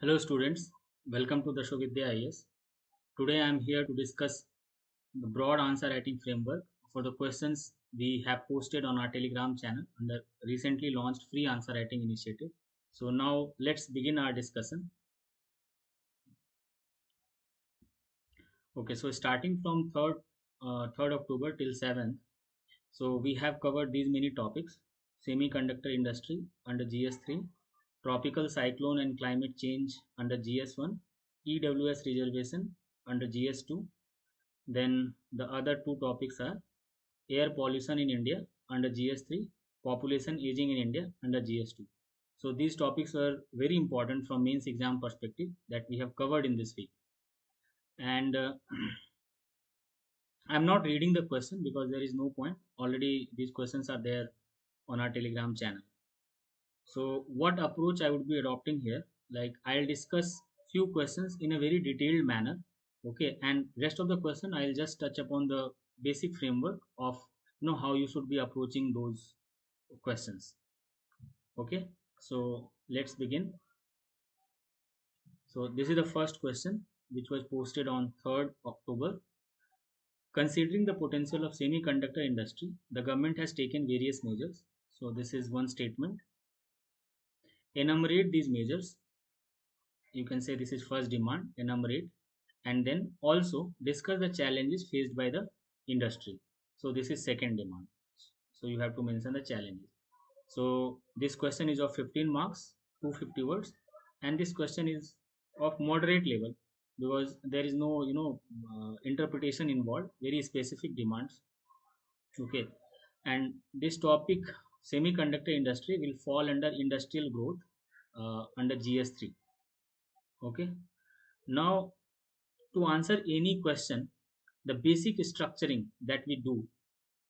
Hello students, welcome to the show with the IAS. Today I am here to discuss the broad answer writing framework for the questions we have posted on our Telegram channel under recently launched free answer writing initiative. So now let's begin our discussion. Okay, so starting from 3rd October till 7th, so we have covered these many topics: semiconductor industry under GS3, tropical cyclone and climate change under GS1, EWS reservation under GS2. Then the other two topics are air pollution in India under GS3, population aging in India under GS2. So these topics were very important from mains exam perspective that we have covered in this week. And I'm not reading the question because there is no point. Already these questions are there on our Telegram channel. So what approach I would be adopting here? Like I'll discuss few questions in a very detailed manner. Okay, and rest of the question I'll just touch upon the basic framework of how you should be approaching those questions. Okay, so let's begin. So this is the first question which was posted on 3rd October. Considering the potential of semiconductor industry, the government has taken various measures. So this is one statement. Enumerate these measures. You can say this is first demand, enumerate, and then also discuss the challenges faced by the industry. So this is second demand. So you have to mention the challenges. So this question is of 15 marks, 250 words, and this question is of moderate level because there is no interpretation involved, very specific demands. Okay, and this topic semiconductor industry will fall under industrial growth under GS3. Okay, now to answer any question, the basic structuring that we do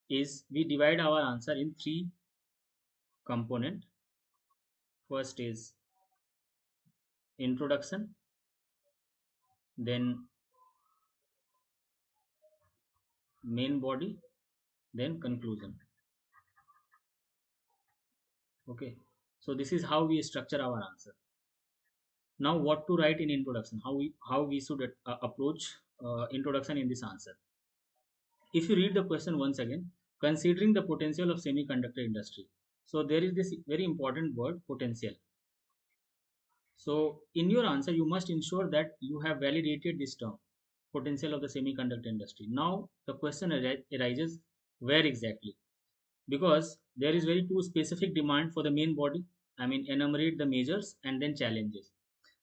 is we divide our answer in three component. First is introduction, then main body, then conclusion. Okay, so this is how we structure our answer. Now what to write in introduction, how we should approach introduction in this answer. If you read the question once again, considering the potential of semiconductor industry, so there is this very important word, potential. So in your answer, you must ensure that you have validated this term, potential of the semiconductor industry. Now the question arises, where exactly? Because there is very too specific demand for the main body. I mean, enumerate the measures and then challenges.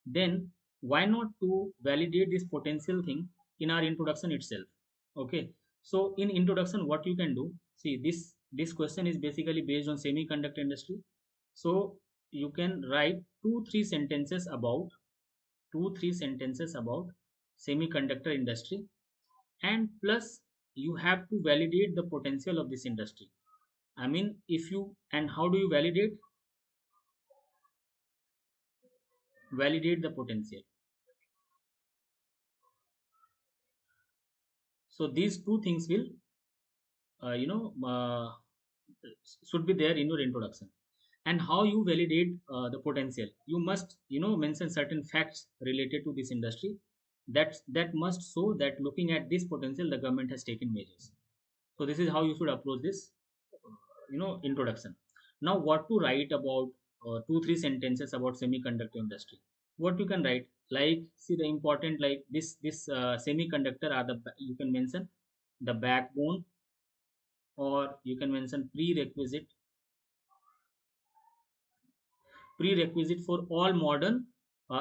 Then why not to validate this potential thing in our introduction itself? Okay. So in introduction, what you can do, see this question is basically based on semiconductor industry. So you can write two three sentences about semiconductor industry, and plus you have to validate the potential of this industry. I mean, if you, and how do you validate the potential? So these two things will uh, you know uh, should be there in your introduction. And how you validate the potential, you must mention certain facts related to this industry that must show that looking at this potential the government has taken measures. So this is how you should approach this introduction. Now what to write about two three sentences about semiconductor industry? What you can write, like, see the important, like this semiconductor are you can mention the backbone, or you can mention prerequisite for all modern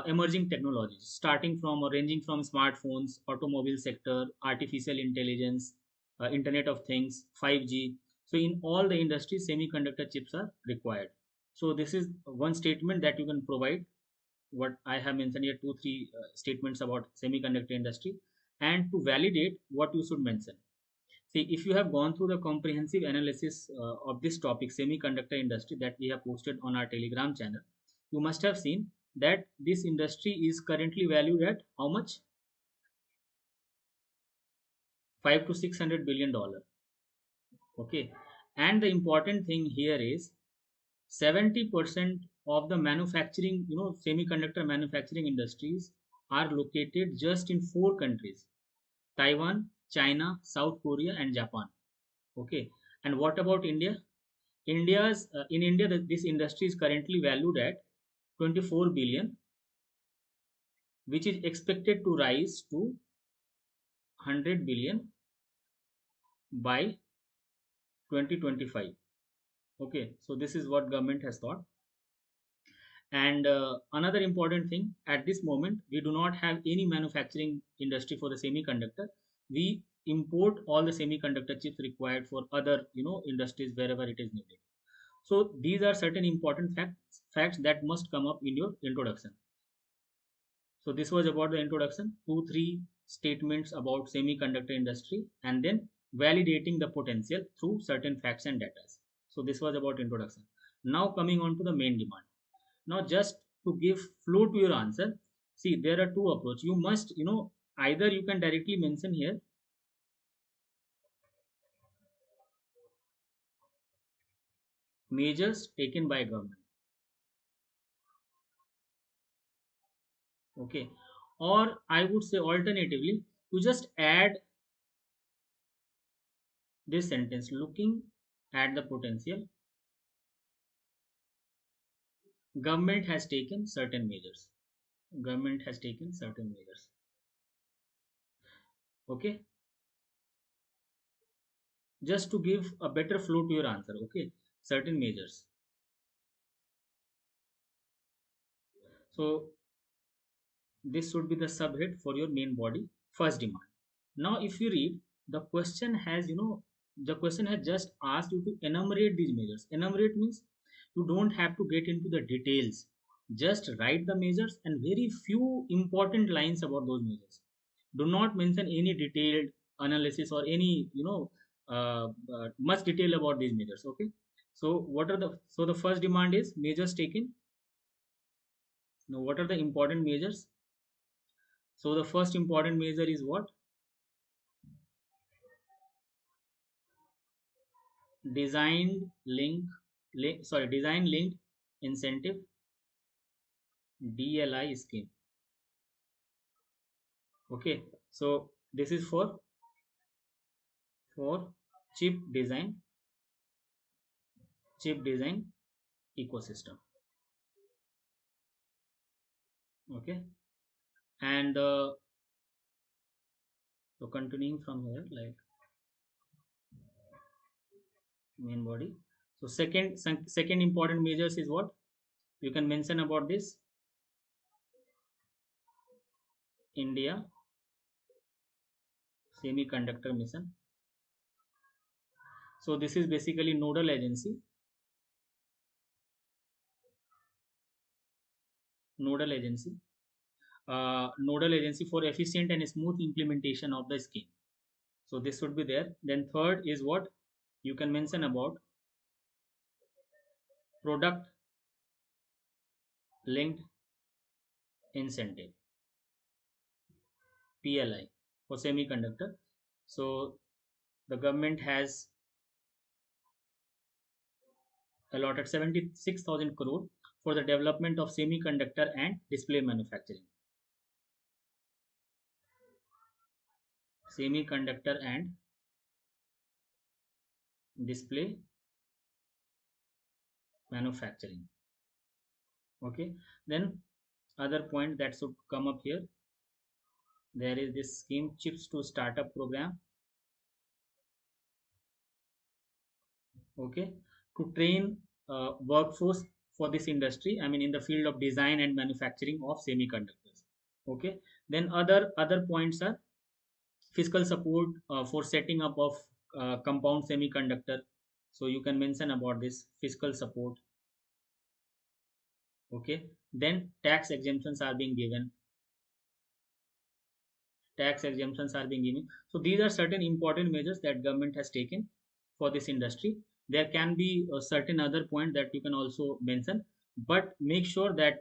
emerging technologies, starting from or ranging from smartphones, automobile sector, artificial intelligence, Internet of Things, 5G. So in all the industries, semiconductor chips are required. So this is one statement that you can provide. What I have mentioned here, two, three statements about semiconductor industry, and to validate what you should mention. See, if you have gone through the comprehensive analysis of this topic, semiconductor industry, that we have posted on our Telegram channel, you must have seen that this industry is currently valued at how much? 5 to 600 billion dollar. Okay, and the important thing here is 70% of the manufacturing, semiconductor manufacturing industries are located just in four countries: Taiwan, China, South Korea, and Japan. Okay. And what about India? In India, this industry is currently valued at 24 billion, which is expected to rise to 100 billion by 2025. Okay, so this is what government has thought. And another important thing, at this moment, we do not have any manufacturing industry for the semiconductor. We import all the semiconductor chips required for other, industries wherever it is needed. So these are certain important facts that must come up in your introduction. So this was about the introduction, 2-3 statements about semiconductor industry, and then validating the potential through certain facts and data. So this was about introduction. Now coming on to the main demand. Now just to give flow to your answer, see, there are two approaches. You must, either you can directly mention here measures taken by government. Okay. Or I would say alternatively, you just add this sentence: looking at the potential, government has taken certain measures. Government has taken certain measures. Okay. Just to give a better flow to your answer. Okay. Certain measures. So this should be the subhead for your main body, first demand. Now, if you read, the question has, the question has just asked you to enumerate these measures. Enumerate means you don't have to get into the details. Just write the measures and very few important lines about those measures. Do not mention any detailed analysis or any, much detail about these measures. Okay. So what are the first demand is measures taken. Now, what are the important measures? So the first important measure is what? Design linked incentive, DLI scheme. Okay, so this is for chip design ecosystem. Okay, and so continuing from here, like main body. So second important measures is what you can mention about this: India Semiconductor Mission. So this is basically nodal agency nodal agency for efficient and smooth implementation of the scheme. So this would be there. Then third is what you can mention about product linked incentive, PLI, for semiconductor. So the government has allotted 76,000 crore for the development of semiconductor and display manufacturing. Semiconductor and display manufacturing. Okay. Then other point that should come up here, there is this scheme, chips to startup program. Okay, to train workforce for this industry, I mean in the field of design and manufacturing of semiconductors. Okay, then other points are fiscal support for setting up of compound semiconductor. So you can mention about this fiscal support. Okay, then tax exemptions are being given. So these are certain important measures that government has taken for this industry. There can be a certain other point that you can also mention, but make sure that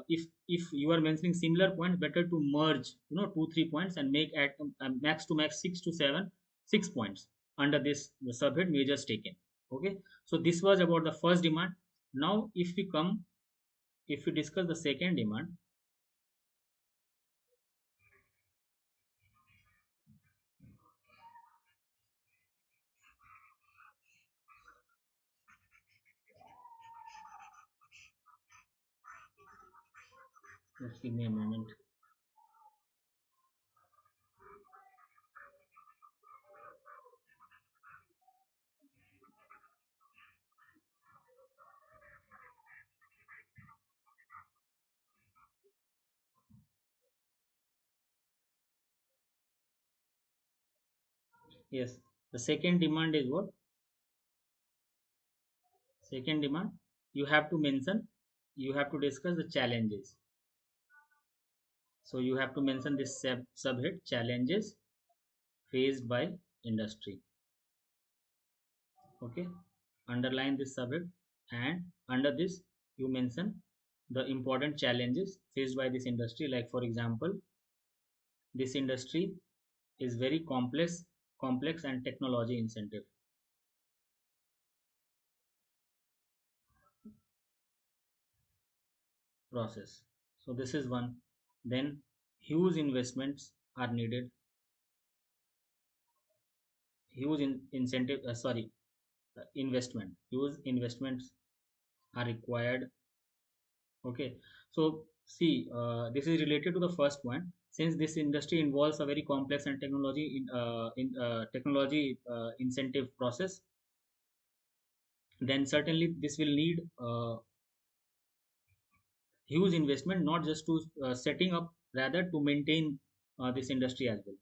if you are mentioning similar points, better to merge 2-3 points and make at max to max 6 points under this the subhead measures taken. Okay, so this was about the first demand. Now if we come if we discuss the second demand, just give me a moment. Yes, the second demand is what? Second demand, you have to mention, you have to discuss the challenges. So you have to mention this subhead, challenges faced by industry. Okay, underline this subhead, and under this you mention the important challenges faced by this industry. Like for example, this industry is very complex and technology incentive process. So this is one. Then huge investments are needed. Huge incentive. Sorry, investment. Huge investments are required. Okay. So see, this is related to the first point. Since this industry involves a very complex and technology incentive process, then certainly this will need huge investment, not just to setting up, rather to maintain this industry as well.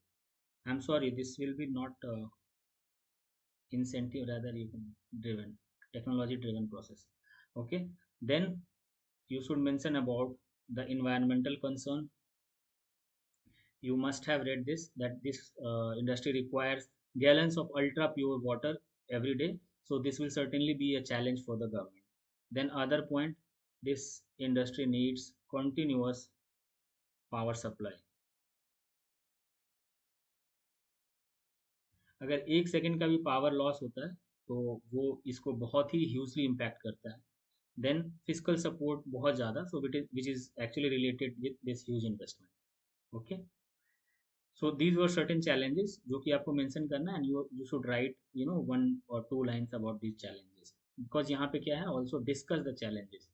I'm sorry, this will be not incentive, rather you can driven, technology driven process. Okay, then you should mention about the environmental concern. You must have read this, that this industry requires gallons of ultra pure water every day, so this will certainly be a challenge for the government. Then other point, this industry needs continuous power supply. अगर एक second का भी power loss होता है तो वो इसको बहुत ही ह्यूजली इम्पैक्ट करता है. देन फिजिकल सपोर्ट बहुत ज़्यादा, so which is actually related with this huge investment. Okay, so these were certain challenges जो कि आपको मेंशन करना है, and you should write one or two lines about these challenges, because यहाँ पे क्या है, ऑल्सो डिस्कस द चैलेंजेस.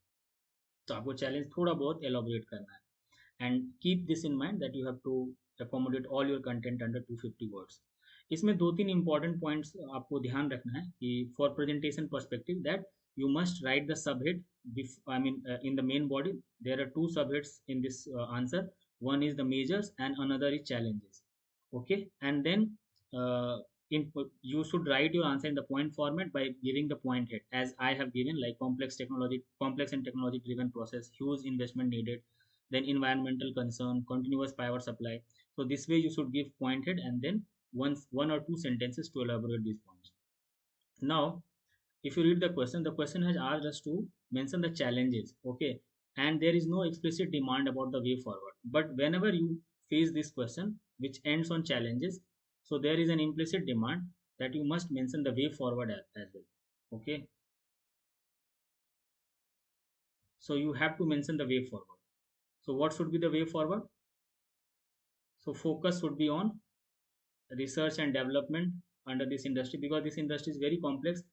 तो आपको चैलेंज थोड़ा बहुत एलोबरेट करना है, and keep this in mind that you have to accommodate all your content under 250 words. इसमें दो तीन इंपॉर्टेंट पॉइंट्स आपको ध्यान रखना है कि for presentation perspective, that you must write the subhead, I mean in the main body there are two subheads in this answer. One is the measures and another is challenges. Okay, and then you should write your answer in the point format by giving the point head as I have given, like complex and technology driven process, huge investment needed, then environmental concern, continuous power supply. So this way you should give point head and then one or two sentences to elaborate these points. Now, if you read the question has asked us to mention the challenges. Okay, and there is no explicit demand about the way forward. But whenever you face this question, which ends on challenges, so there is an implicit demand that you must mention the way forward as well. Okay, so you have to mention the way forward. So what should be the way forward? So focus should be on research and development under this industry, because this industry is very complex.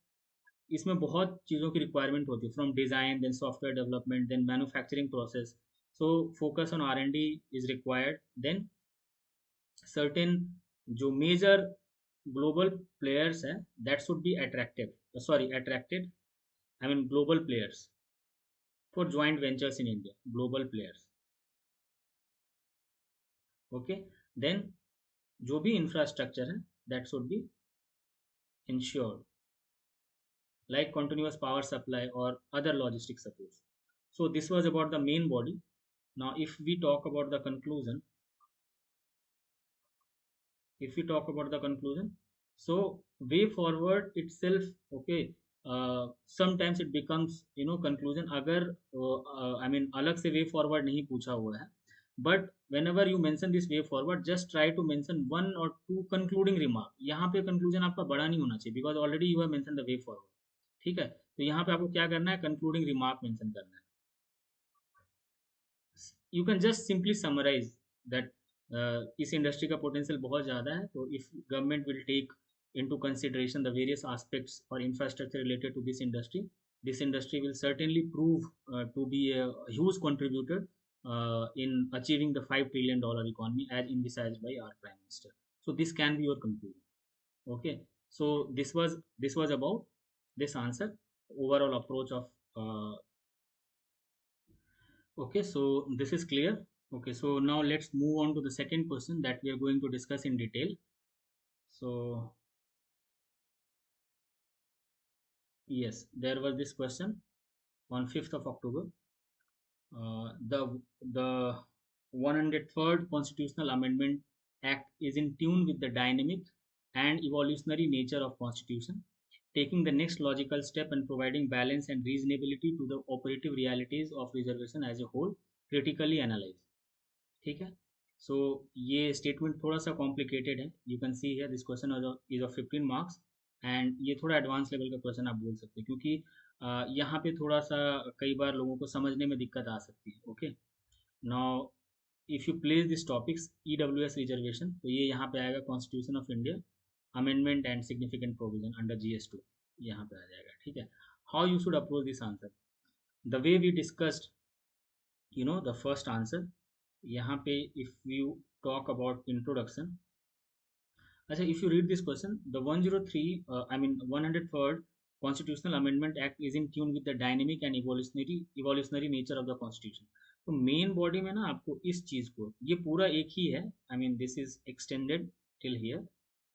इसमें बहुत चीज़ों की requirement होती है, from design, then software development, then manufacturing process. So focus on R&D is required. Then certain जो major global players हैं, that should be attractive, sorry attracted, I mean global players for joint ventures in India, global players. Okay, then जो भी infrastructure है that should be ensured, like continuous power supply or other logistic supports. So this was about the main body. Now if we talk about the conclusion, so way forward itself, okay, sometimes it becomes conclusion अगर I mean अलग से way forward नहीं पूछा हुआ है, but whenever you mention this way forward, just try to mention one or two concluding remark. यहाँ पे conclusion आपका बड़ा नहीं होना चाहिए, because already you have mentioned the way forward. ठीक है, तो यहाँ पे आपको क्या करना है, कंक्लूडिंग रिमार्क मेंशन करना है. You can just simply summarise that इस इंडस्ट्री का पोटेंशियल बहुत ज़्यादा है, तो if government will take into consideration the various aspects or infrastructure related to this industry will certainly prove to be a huge contributor in achieving the $5 trillion economy as envisaged by our prime minister. So this can be your conclusion. Okay, so this was about this answer, overall approach of okay, so this is clear. Okay, so now let's move on to the second question that we are going to discuss in detail. So yes, there was this question on 5th of October. The 103rd Constitutional Amendment Act is in tune with the dynamic and evolutionary nature of Constitution, taking the next logical step and providing balance and reasonability to the operative realities of reservation as a whole, critically analyzed. ठीक है, सो ये statement थोड़ा सा complicated है. You can see here this question is of 15 marks, and ये थोड़ा advance level का question आप बोल सकते हैं, क्योंकि यहाँ पे थोड़ा सा कई बार लोगों को समझने में दिक्कत आ सकती है. Okay, now if you place this topics EWS reservation, तो ये यहाँ पे आएगा constitution of India amendment and significant provision under GS2, यहाँ पे आ जाएगा. ठीक है, how you should approach this answer, the way we discussed, the first answer यहाँ पे. If you talk about introduction, अच्छा, if you read this question, the 103 I mean 103rd constitutional amendment act is in tune with the dynamic and evolutionary nature of the constitution. तो main body में ना आपको इस चीज को, ये पूरा एक ही है, I mean this is extended till here,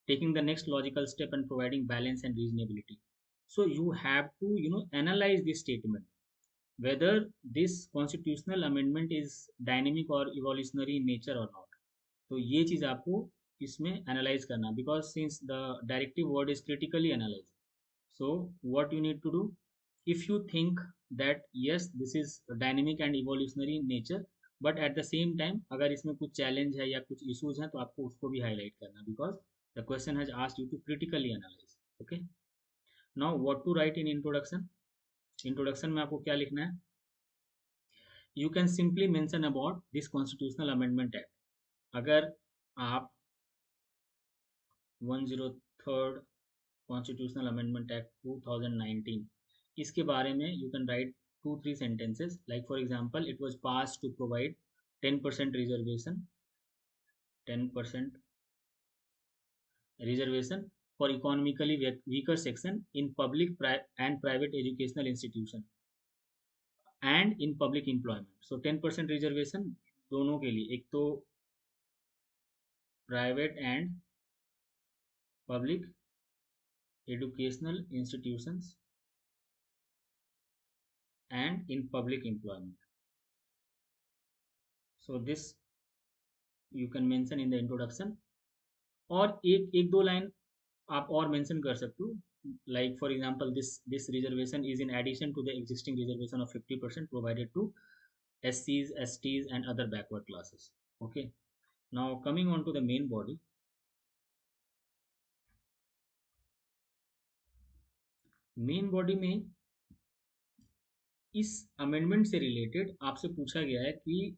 taking the next logical step and providing balance and reasonability. So you have to analyze this statement, whether this constitutional amendment is dynamic or evolutionary in nature or not. तो ये चीज़ आपको इसमें analyse करना, because since the directive word is critically analyse. So what you need to do, if you think that yes this is dynamic and evolutionary in nature, but at the same time अगर इसमें कुछ challenge है या कुछ issues हैं, तो आपको उसको भी हाईलाइट करना, because the question has asked you to critically analyse. Okay, now what to write in introduction. Introduction में आपको क्या लिखना है, you can simply mention about this constitutional amendment act. अगर आप 103rd कॉन्स्टिट्यूशनल अमेंडमेंट एक्ट 2019 इसके बारे में you can right 2-3 sentences, like for example it was passed to provide 10% reservation 10% reservation for economically weaker section in public and private educational institution and in public employment. So 10% reservation दोनों के लिए, एक तो private and public educational institutions and in public employment. So this you can mention in the introduction. और एक दो line आप और मेंशन कर सकते हो, like for example this reservation is in addition to the existing reservation of 50% provided to SCs, STs and other backward classes. Okay, now coming on to the main body. Main body में इस amendment से related आपसे पूछा गया है कि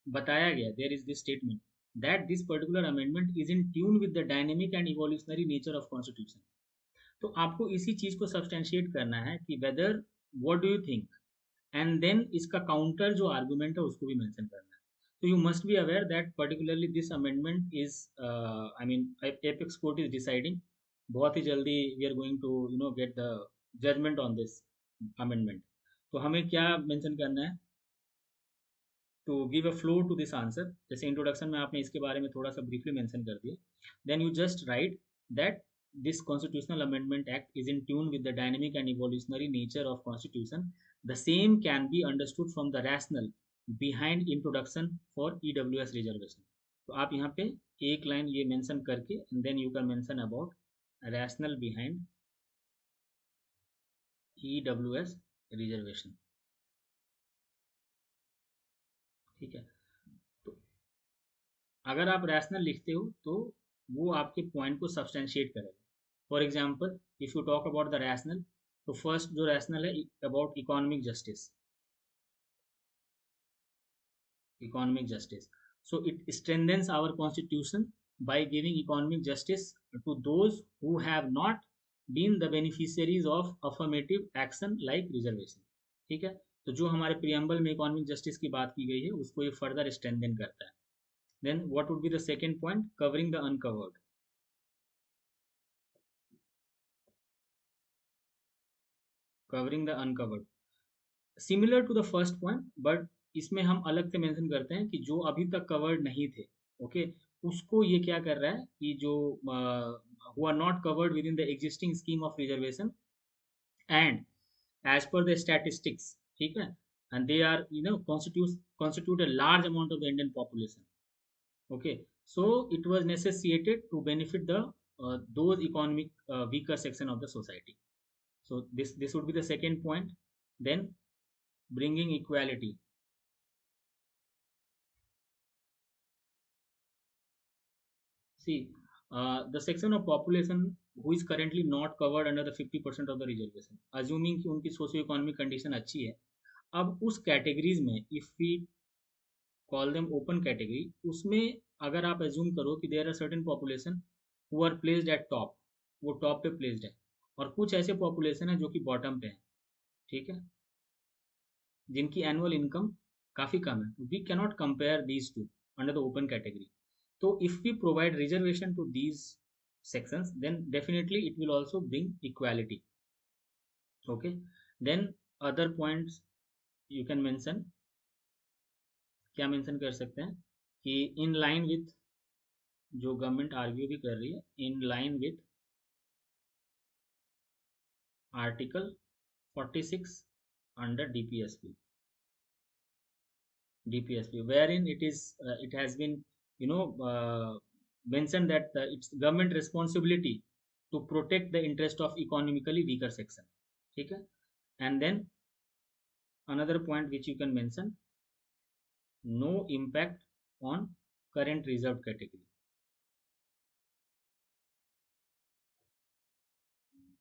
बताया गया, there is this statement that this particular amendment is in tune with the dynamic and evolutionary nature of constitution. तो आपको इसी चीज को सब्सटेंशिएट करना है कि whether what do you think, and then इसका काउंटर जो आर्गुमेंट है उसको भी मेंशन करना है. तो you must be aware that particularly this amendment is I mean apex court is deciding, बहुत ही जल्दी we are going to get the judgement on this amendment. तो हमें क्या मेंशन करना है to give a flow to this answer. जैसे introduction में आपने इसके बारे में थोड़ा सा ब्रीफली मेंशन कर दिया, then you just write that this constitutional amendment act is in tune with the dynamic and evolutionary nature of constitution. The same can be understood from the rationale behind introduction for EWS reservation. तो आप यहाँ पे एक line ये mention करके and then you can mention about rationale behind EWS reservation. ठीक है, तो अगर आप रैशनल लिखते हो तो वो आपके पॉइंट को सब्सटेंशिएट करेगा. For example if you talk about the rational, तो फर्स्ट जो रैशनल है about economic justice, economic justice. So it strengthens our constitution by giving economic justice to those who have not been the beneficiaries of affirmative action like reservation. ठीक है, तो जो हमारे preamble में economic justice की बात की गई है उसको ये फर्दर स्ट्रेंथन करता है. Then what would be the second point? Covering the uncovered. Covering the uncovered similar to the first point, but इसमें हम अलग से मेंशन करते हैं कि जो अभी तक कवर्ड नहीं थे, ओके, उसको ये क्या कर रहा है कि जो who are not covered within the existing scheme of reservation and as per the statistics, ठीक है, and they are constitute a large amount of the Indian population. Okay, so it was necessitated to benefit the those economic weaker section of the society. So this would be the second point. Then bringing equality. See, the section of population who is currently not covered under the 50% of the reservation, assuming कि उनकी socio economic condition अच्छी है, अब उस categories में if we call them open category, उसमें अगर आप एज्यूम करो कि there are certain population who are placed at top, वो टॉप पे प्लेस्ड है, और कुछ ऐसे पॉपुलेशन है जो कि बॉटम पे है, ठीक है, जिनकी एनुअल इनकम काफ़ी कम है, we cannot compare these to under the open category. So if we provide reservation to these sections, then definitely it will also bring equality. Okay, then other points you can mention. क्या mention कर सकते हैं कि in line with, जो government argue भी कर रही है, in line with article 46 under DPSP, wherein it has been you know mentioned that it's government responsibility to protect the interest of economically weaker section. ठीक है, and then another point which you can mention, no impact on current reserved category.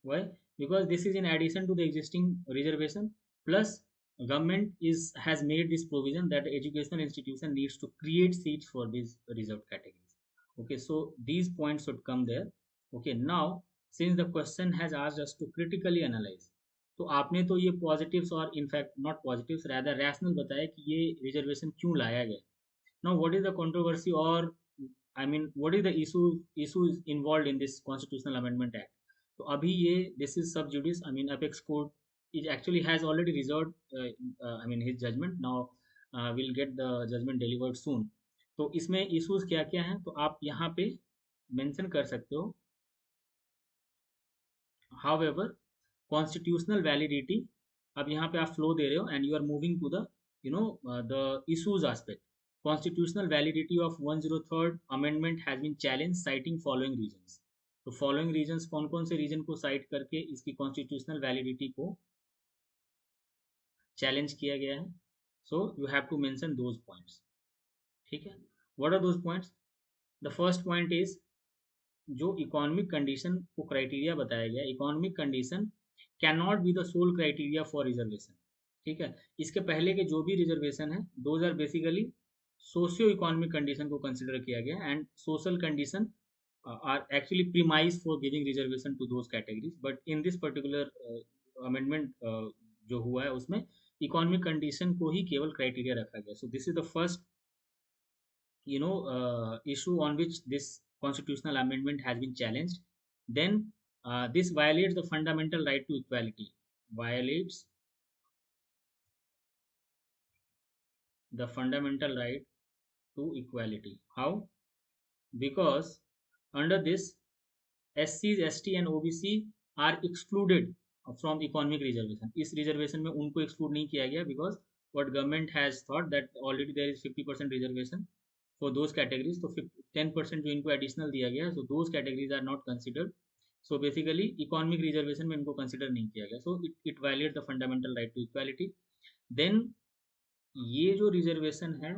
Why? Because this is in addition to the existing reservation, plus government has made this provision that the educational institution needs to create seats for these reserved categories. Okay, so these points should come there. Okay, now since the question has asked us to critically analyze, तो आपने तो ये positives और in fact not positives rather rational बताया कि ये reservation क्यों लाया गया. Now what is the controversy, और I mean what is the issues involve in this constitutional amendment act. तो अभी ये this is sub judice, I mean apex court is actually has already reserve I mean his judgement. Now will get the judgement delivered soon. तो इसमें issues क्या क्या हैं, तो आप यहाँ पे मेंशन कर सकते हो. हाउएवर कॉन्स्टिट्यूशनल वैलिडिटी, अब यहाँ पे आप फ्लो दे रहे हो and you are moving to the the issues aspect. Constitutional validity of 103rd amendment has been challenge citing following reasons. तो फॉलोइंग रीजंस कौन कौन से रीजन को साइट करके इसकी कॉन्स्टिट्यूशनल वैलिडिटी को चैलेंज किया गया है. So you have to mention those points. ठीक है, what are those points? The first point is जो इकोनॉमिक कंडीशन को क्राइटेरिया बताया गया, economic condition can not be the sole criteria for reservation. ठीक है, इसके पहले के जो भी रिजर्वेशन है those are basically socio economic condition को कंसिडर किया गया, and social condition are actually premise for giving reservation to those categories. But in this particular amendment जो हुआ है उसमें इकोनॉमिक कंडीशन को ही केवल क्राइटेरिया रखा गया. So this is the first issue on which this constitutional amendment has been challenged. Then this violates the fundamental right to equality, violates the fundamental right to equality. How? Because under this, SCs, ST and OBC are excluded from economic reservation. इस reservation में उनको exclude नहीं किया गया because what government has thought that already there is 50% reservation for those categories. तो 10% जो इनको additional दिया गया, so those categories are not considered. So basically economic reservation में इनको consider नहीं किया गया. So it violates the fundamental right to equality. Then ये जो reservation है,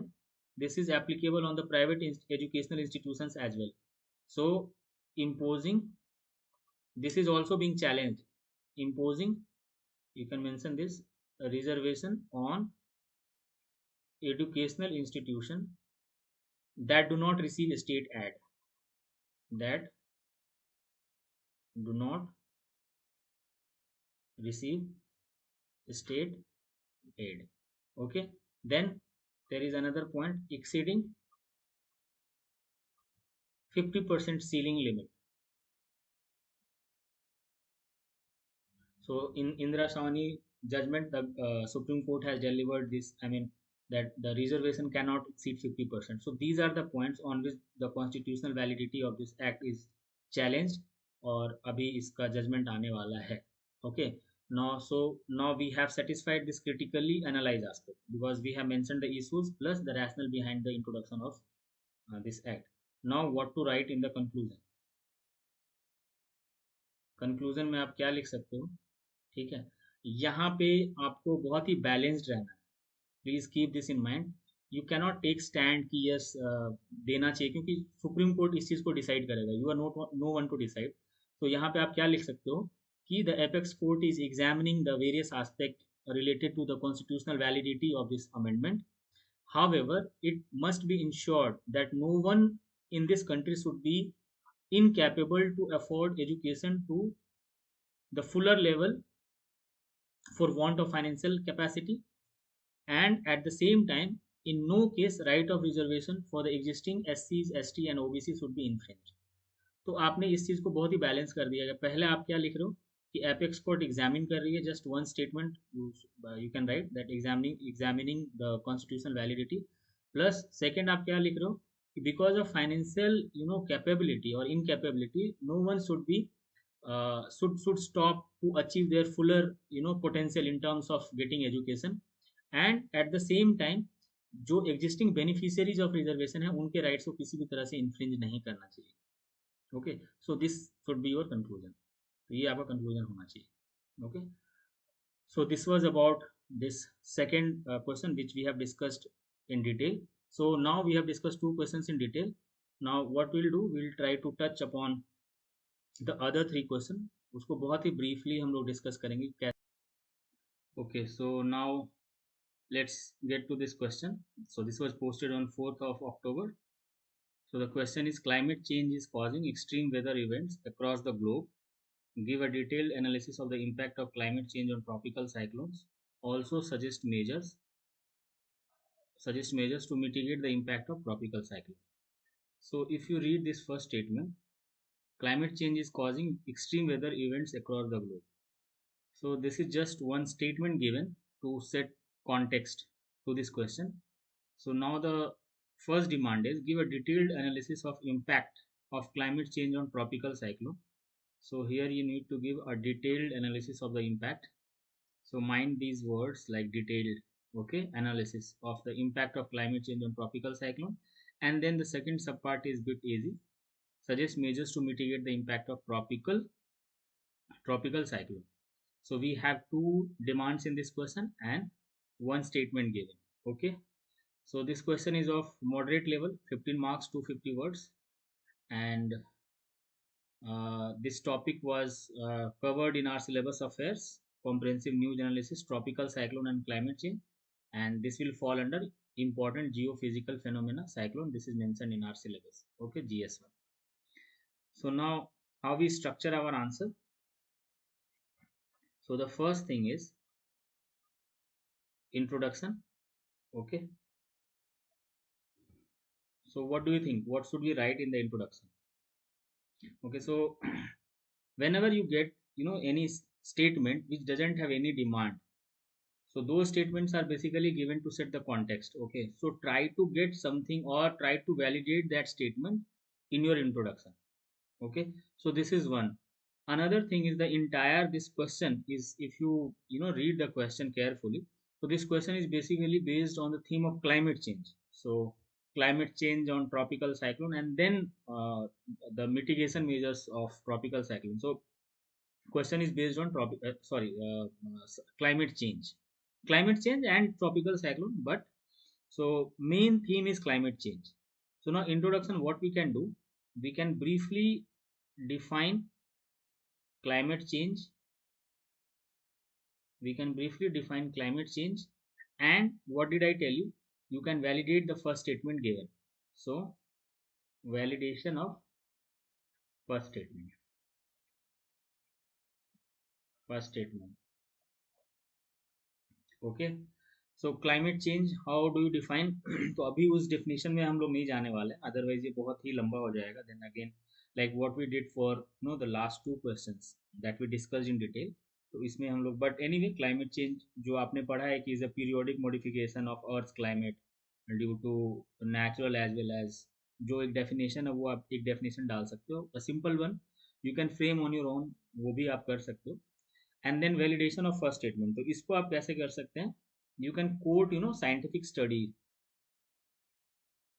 this is applicable on the private educational institutions as well. So imposing, this is also being challenged, imposing, you can mention this, a reservation on educational institution that do not receive state aid, that do not receive state aid. Okay, then there is another point, exceeding 50% ceiling limit. So in Indra Sawani judgment, the Supreme Court has delivered this. I mean that the reservation cannot exceed 50%. So these are the points on which the constitutional validity of this act is challenged, और अभी इसका judgment आने वाला है. Okay. Now we have satisfied this critically analyzed aspect because we have mentioned the issues plus the rationale behind the introduction of this act. Now what to write in the conclusion? Conclusion में आप क्या लिख सकते हो? ठीक है, यहाँ पे आपको बहुत ही बैलेंस्ड रहना है. Please keep this in mind. You cannot take stand कि यस देना चाहिए, क्योंकि सुप्रीम कोर्ट इस चीज़ को डिसाइड करेगा. You are not no one to decide. तो यहाँ पे आप क्या लिख सकते हो कि the apex court is examining the various aspect related to the constitutional validity of this amendment. However, it must be ensured that no one in this country should be incapable to afford education to the fuller level for want of financial capacity, and at the same time in no case right of reservation for the existing SCs, ST and OBC should be infringed. तो आपने इस चीज़ को बहुत ही balance कर दिया है. पहले आप क्या लिख रहे हो कि एपेक्स कोर्ट एग्जामिन कर रही है, just one statement you can write that examining the constitutional validity. Plus second आप क्या लिख रहे हो कि बिकॉज ऑफ फाइनेंशियल कैपेबिलिटी और incapability no one should be should stop to achieve their fuller potential in terms of getting education, and at the same time जो existing beneficiaries of reservation है उनके rights को किसी भी तरह से infringe नहीं करना चाहिए. Okay, so this should be your conclusion. तो ये आपका conclusion होना चाहिए. Okay, so this was about this second question which we have discussed in detail. So now we have discussed two questions in detail. Now what we'll do, we'll try to touch upon the other three question. उसको बहुत ही briefly हम लोग discuss करेंगे कैसे. Okay, so now let's get to this question. So this was posted on 4th of October. So the question is, climate change is causing extreme weather events across the globe. Give a detailed analysis of the impact of climate change on tropical cyclones. Also suggest measures to mitigate the impact of tropical cyclone. So if you read this first statement, climate change is causing extreme weather events across the globe. So this is just one statement given to set context to this question. So now the first demand is, give a detailed analysis of impact of climate change on tropical cyclone. So here you need to give a detailed analysis of the impact. So mind these words like detailed, okay, analysis of the impact of climate change on tropical cyclone. And then the second subpart is bit easy. Suggest measures to mitigate the impact of tropical cyclone. So we have two demands in this question and one statement given. Okay. So this question is of moderate level, 15 marks, 250 words. And this topic was covered in our syllabus affairs, comprehensive news analysis, tropical cyclone and climate change. And this will fall under important geophysical phenomena, cyclone. This is mentioned in our syllabus. Okay, GS1. So now how we structure our answer. So the first thing is introduction. Okay. So what do you think? What should we write in the introduction? Okay, so whenever you get any statement which doesn't have any demand, so those statements are basically given to set the context. Okay, so try to get something or try to validate that statement in your introduction. Okay, so this is one. Another thing is the entire this question is, if you read the question carefully, so this question is basically based on the theme of climate change. So climate change on tropical cyclone, and then the mitigation measures of tropical cyclone. So question is based on climate change and tropical cyclone, but so main theme is climate change. So now introduction, what we can do, we can briefly define climate change. We can briefly define climate change, and what did I tell you? you can validate the first statement given. So validation of first statement. First statement. Okay, so climate change how do you define? तो अभी उस definition में हम लोग नहीं जाने वाले, otherwise ये बहुत ही लंबा हो जाएगा. Then again, like what we did for no the last two questions that we discussed in detail. तो इसमें हम लोग, बट एनीवे, क्लाइमेट चेंज जो आपने पढ़ा है कि is a periodic modification of earth climate due to natural as well as, जो एक डेफिनेशन है वो आप एक डेफिनेशन डाल सकते हो, a simple one you can frame on your own, वो भी आप कर सकते हो. And then validation of first statement, तो इसको आप कैसे कर सकते हैं? You can quote scientific study,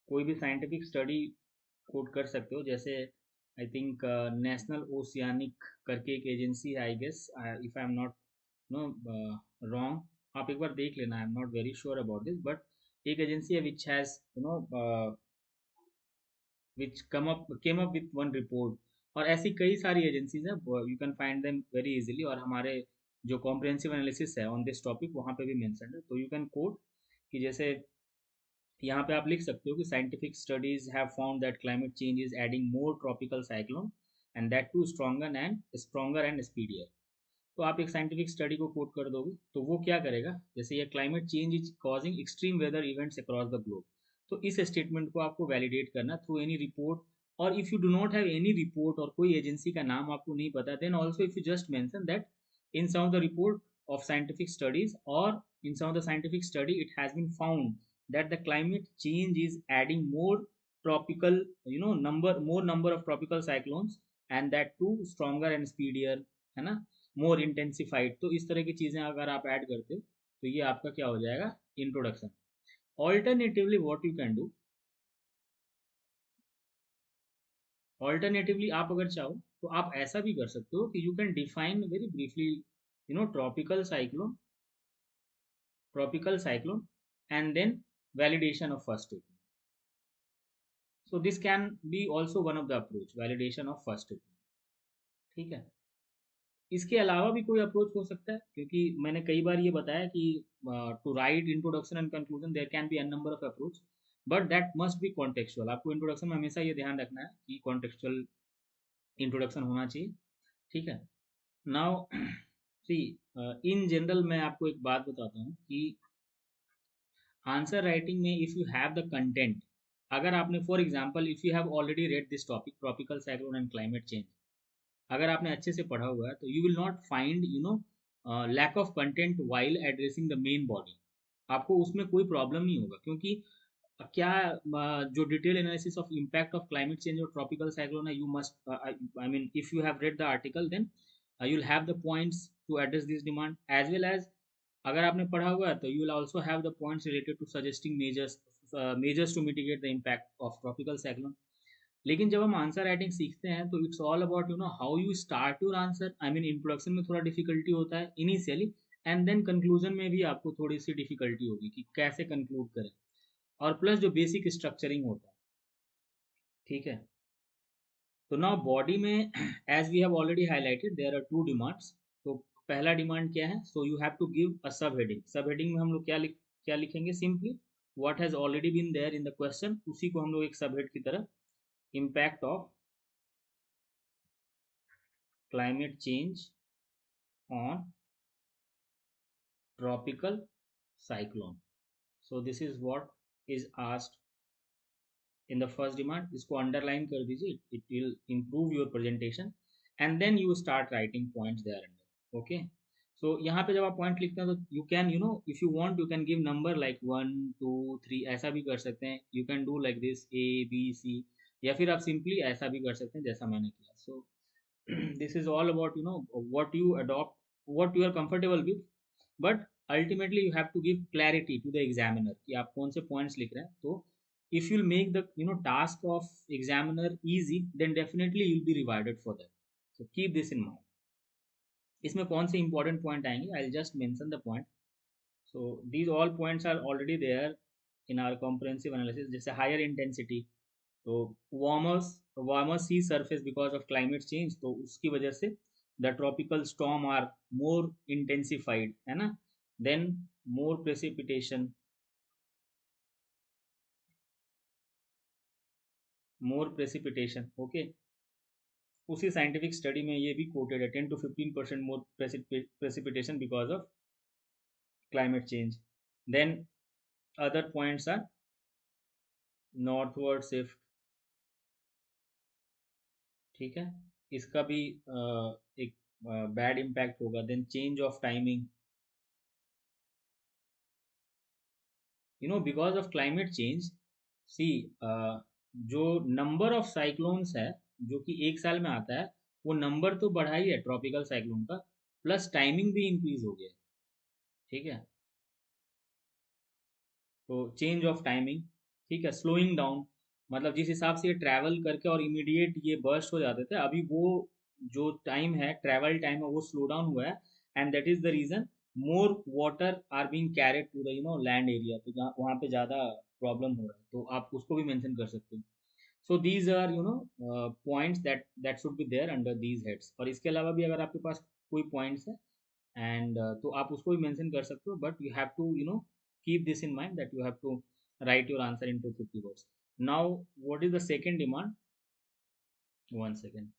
कोई भी साइंटिफिक स्टडी कोट कर सकते हो. जैसे आई थिंक नेशनल ओशियानिक करके एक एजेंसी है, I guess, if I am not no wrong, आप एक बार देख लेना, I am not very sure about this, but एक एजेंसी है which has which came up with one report. और ऐसी कई सारी एजेंसीज हैं, you can find them very easily, और हमारे जो कॉम्प्रिहेंसिव एनालिसिस है ऑन दिस टॉपिक वहाँ पे भी मेंशन है. तो यू कैन कोट कि जैसे यहाँ पे आप लिख सकते हो कि scientific studies have found that climate change is adding more tropical cyclone and that too stronger and speedier. तो आप एक साइंटिफिक स्टडी को कोट कर दोगे तो वो क्या करेगा, जैसे ये climate change is causing extreme weather events across the globe, तो इस स्टेटमेंट को आपको वैलिडेट करना थ्रू एनी रिपोर्ट. और if you do not have any report और कोई एजेंसी का नाम आपको नहीं पता, then also if you just mention that in some of the report of scientific studies or in some of the scientific study it has been found that the climate change is adding more tropical, number of tropical cyclones, and that too stronger and speedier, है ना, मोर intensified. तो इस तरह की चीजें अगर आप add करते हो तो ये आपका क्या हो जाएगा, introduction. Alternatively what you can do, alternatively आप अगर चाहो तो आप ऐसा भी कर सकते हो कि you can define very briefly tropical cyclone and then validation of first statement. So this can be also one of the approach, validation of first statement. ठीक है, इसके अलावा भी कोई अप्रोच हो सकता है, क्योंकि मैंने कई बार ये बताया कि to write introduction and conclusion there can be an number of approach, but that must be contextual. आपको इंट्रोडक्शन में हमेशा ये ध्यान रखना है कि कॉन्टेक्चुअल इंट्रोडक्शन होना चाहिए. ठीक है, नाउ सी, इन जनरल मैं आपको एक बात बताता हूँ कि आंसर राइटिंग में if you have the content, अगर आपने for example if you have already read this topic tropical cyclone and climate change, अगर आपने अच्छे से पढ़ा हुआ है तो you will not find lack of content while addressing the main body. आपको उसमें कोई प्रॉब्लम नहीं होगा, क्योंकि क्या जो detail analysis of impact of climate change और ट्रॉपिकल साइक्लोन है, you must, I mean if you have read the article then you will have the points to address this demand as well as, अगर आपने पढ़ा हुआ है तो you will also have the points related to suggesting measures to mitigate the impact of tropical cyclone. लेकिन जब हम answer writing सीखते हैं तो it's all about how you start your answer. I mean introduction में थोड़ा डिफिकल्टी होता है इनिशियली, एंड देन कंक्लूजन में भी आपको थोड़ी सी डिफिकल्टी होगी कि कैसे कंक्लूड करें, और प्लस जो बेसिक स्ट्रक्चरिंग होता है. ठीक है, तो नाउ बॉडी में as we have already highlighted there are two demands. तो पहला डिमांड क्या है, so you have to give a sub heading. Sub heading में हम लोग क्या लिखेंगे, simply what has already been there in the question, उसी को हम लोग एक सब हेड की तरह, impact of climate change on tropical cyclone. So this is what is asked in the first demand. इसको underline कर दीजिए, it will improve your presentation, and then you start writing points there under. Okay, so यहाँ पे जब आप point लिखते हैं तो you can, if you want you can give number like 1 2 3, ऐसा भी कर सकते हैं. You can do like this A B C, या फिर आप simply ऐसा भी कर सकते हैं जैसा मैंने किया. So this is all about what you adopt, what you are comfortable with, but ultimately you have to give clarity to the examiner कि आप कौन से points लिख रहे हैं. तो if you'll make the task of examiner easy, then definitely you'll be rewarded for that. So keep this in mind. इसमें कौन से important point आएंगे, I'll just mention the point. So these all points are already there in our comprehensive analysis. जैसे higher intensity, तो warmer sea surface because of climate change, तो उसकी वजह से the tropical storm are more intensified, है ना. Then more precipitation, more precipitation, okay. उसी scientific study में ये भी कोटेड है, 10 to 15% more precipitation because of climate change. Then other points are northward shift, ठीक है, इसका भी एक बैड इम्पैक्ट होगा। Then change of timing, because of climate change, see, जो नंबर ऑफ साइक्लोन्स है जो कि एक साल में आता है, वो नंबर तो बढ़ा ही है ट्रॉपिकल साइक्लोन का, प्लस टाइमिंग भी इंक्रीज हो गया है, ठीक है। तो चेंज ऑफ टाइमिंग, ठीक है, स्लोइंग डाउन, मतलब जिस हिसाब से ये ट्रैवल करके और इमीडिएट ये बर्स्ट हो जाते थे, अभी वो जो टाइम है, ट्रैवल टाइम है, वो स्लो डाउन हुआ है। And that is the reason more water are being carried to the land area, तो जहाँ वहाँ पे ज़्यादा प्रॉब्लम हो रहा है, तो आप उसको भी मेंशन कर सकते हो। So these are points that should be there under these heads. और इसके अलावा भी अगर आपके पास कोई पॉइंट्स है एंड तो आप उसको भी मेंशन कर सकते हो, but you have to keep this in mind that you have to write your answer into 50 words. Now what is the second demand? One second.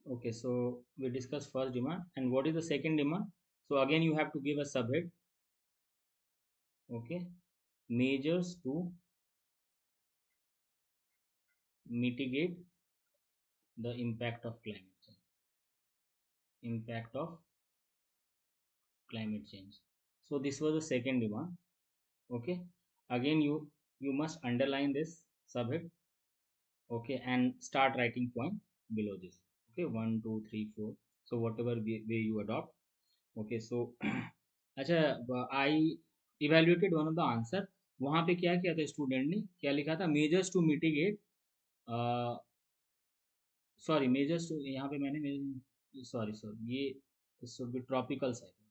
Okay, so we discussed first demand, and what is the second demand? So again you have to give a subhead, okay, measures to mitigate the impact of climate change, impact of climate change. So this was the second demand, okay. Again you must underline this subhead, okay, and start writing point below this, okay, 1 2 3 4, so whatever way you adopt, okay। So अच्छा, I evaluated one of the answer, वहाँ पे क्या किया था student ने, क्या लिखा था, measures to mitigate, sorry measures to, यहाँ पे मैंने, सॉरी सॉरी, ये should be tropical cyclone.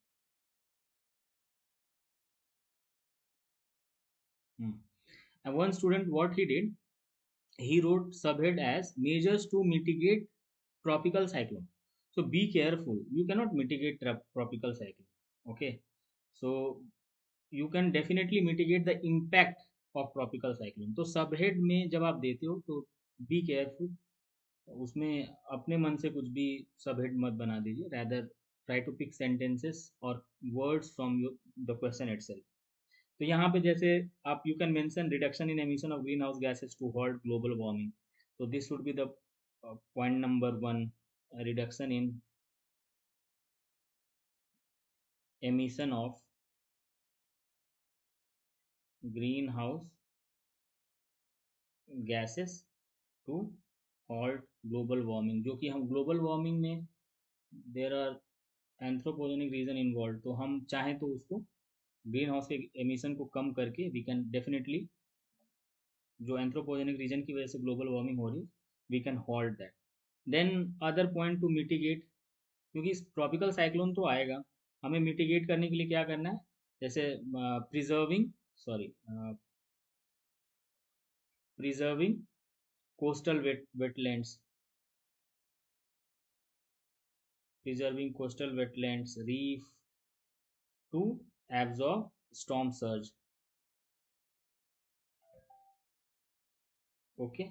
And one student, what he did, he wrote subhead as measures to mitigate tropical cyclone. So be careful, you cannot mitigate tropical cyclone, okay। So you can definitely mitigate the impact of tropical cyclone। तो सबहेड में जब आप देते हो तो be careful, उसमें अपने मन से कुछ भी सबहेड मत बना दीजिए, rather try to pick sentences और words from the question itself. तो यहाँ पे जैसे आप you can mention reduction in emission of greenhouse gases to halt global warming, तो this would be the point number one, reduction in emission of greenhouse gases to halt global warming, जो कि हम global warming में there are anthropogenic reason involve, तो हम चाहें तो उसको ग्रीन हाउस के एमिशन को कम करके वी कैन डेफिनेटली, जो एंथ्रोपोजेनिक रीजन की वजह से ग्लोबल वार्मिंग हो रही है, we can halt that. Then other point to mitigate, क्योंकि ट्रॉपिकल साइक्लोन तो आएगा, हमें मिटिगेट करने के लिए क्या करना है, जैसे preserving, sorry, preserving coastal wetlands, preserving coastal wetlands, reef to absorb storm surge. Okay,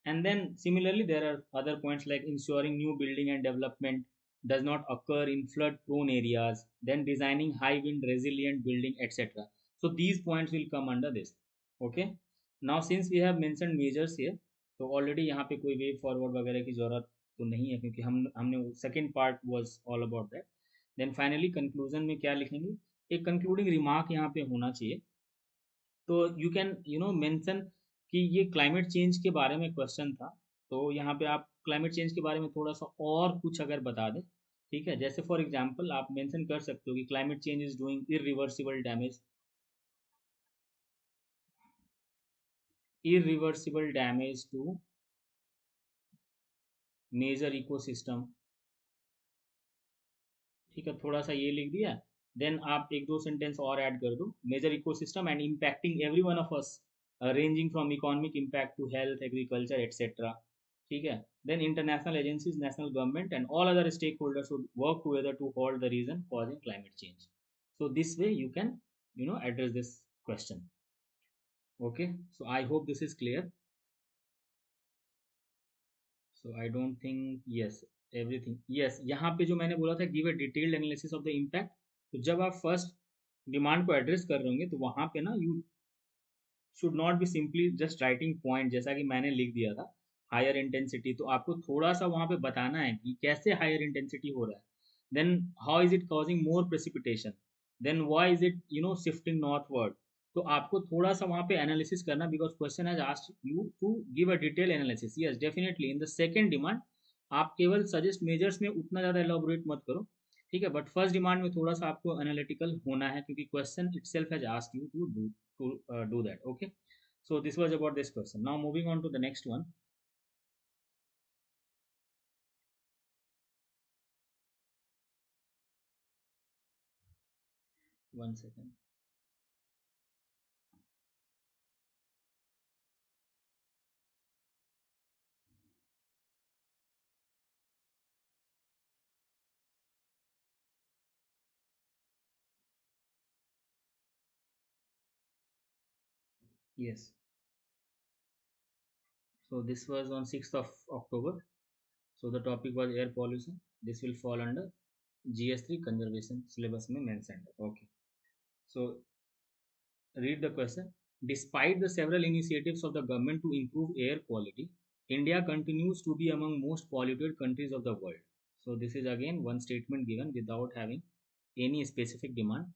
and then similarly there are other points like ensuring new building and development does not occur in flood prone areas, then designing high wind resilient building, etc. So these points will come under this, okay। Now since we have mentioned measures here, तो already यहाँ पे कोई way forward वगैरह की ज़रूरत तो नहीं है, क्योंकि हमने second part was all about that. Then finally conclusion में क्या लिखेंगे, एक कंक्लूडिंग रिमार्क यहाँ पे होना चाहिए। तो यू कैन मेंशन कि ये क्लाइमेट चेंज के बारे में क्वेश्चन था, तो यहाँ पे आप क्लाइमेट चेंज के बारे में थोड़ा सा और कुछ अगर बता दें, ठीक है। जैसे फॉर एग्जांपल आप मेंशन कर सकते हो कि climate change is doing irreversible damage, irreversible damage to major ecosystem, ठीक है, थोड़ा सा ये लिख दिया। देन आप एक दो सेंटेंस और ऐड कर दो, major ecosystem and impacting every one of us, ranging from economic impact to health, agriculture etcetera. ठीक है. Then international agencies, national government and all other stake holders would work together to halt the reason causing climate change. So this way you can, address this question. Okay, so I hope this is clear. So I don't think, yes, everything, yes. यहाँ पे जो मैंने बोला था, give a detailed analysis of the impact, तो जब आप first demand को एड्रेस कर रहे होंगे तो वहाँ पे ना you should not be simply just writing point, जैसा कि मैंने लिख दिया था हायर इंटेंसिटी. तो आपको थोड़ा सा वहाँ पे बताना है कि कैसे हायर इंटेंसिटी हो रहा है, then how is it causing more precipitation, then why is it shifting northward. तो आपको थोड़ा सा वहाँ पे एनालिसिस करना, because question has asked you to give a detail analysis. Yes, definitely in the second demand आप केवल सजेस्ट मेजर्स में उतना ज़्यादा एलोबोरेट मत करो. ठीक है, बट फर्स्ट डिमांड में थोड़ा सा आपको एनालिटिकल होना है, क्योंकि question itself has asked you to do that. Okay, so this was about this question. Now moving on to the next one. One second. Yes. So this was on 6th of October. So the topic was air pollution. This will fall under GS3 conservation syllabus में mentioned. Okay. So read the question. Despite the several initiatives of the government to improve air quality, India continues to be among most polluted countries of the world. So this is again one statement given without having any specific demand.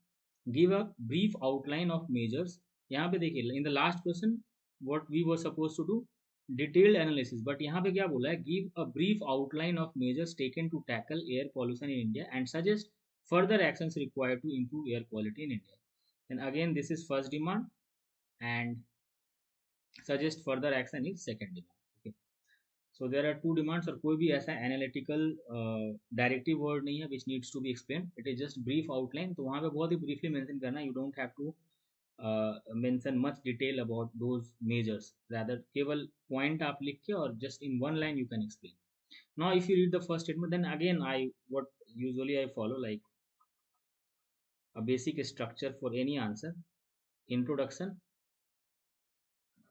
Give a brief outline of measures. यहाँ पे देखिए, in the last question what we were supposed to do detailed analysis, but यहाँ पे क्या बोला है, give a brief outline of measures taken to tackle air pollution in India and suggest further actions required to improve air quality in India. And again this is first demand, and suggest further action is second demand. Okay, so there are two demands, और कोई भी ऐसा analytical directive word नहीं है which needs to be explain, it is just brief outline. तो वहाँ पे बहुत ही ब्रीफली मेंशन करना, you don't have to mention much detail about those measures, rather केवल point आप लिख के और just in one line you can explain. Now if you read the first statement, then again what usually I follow, like a basic structure for any answer: introduction,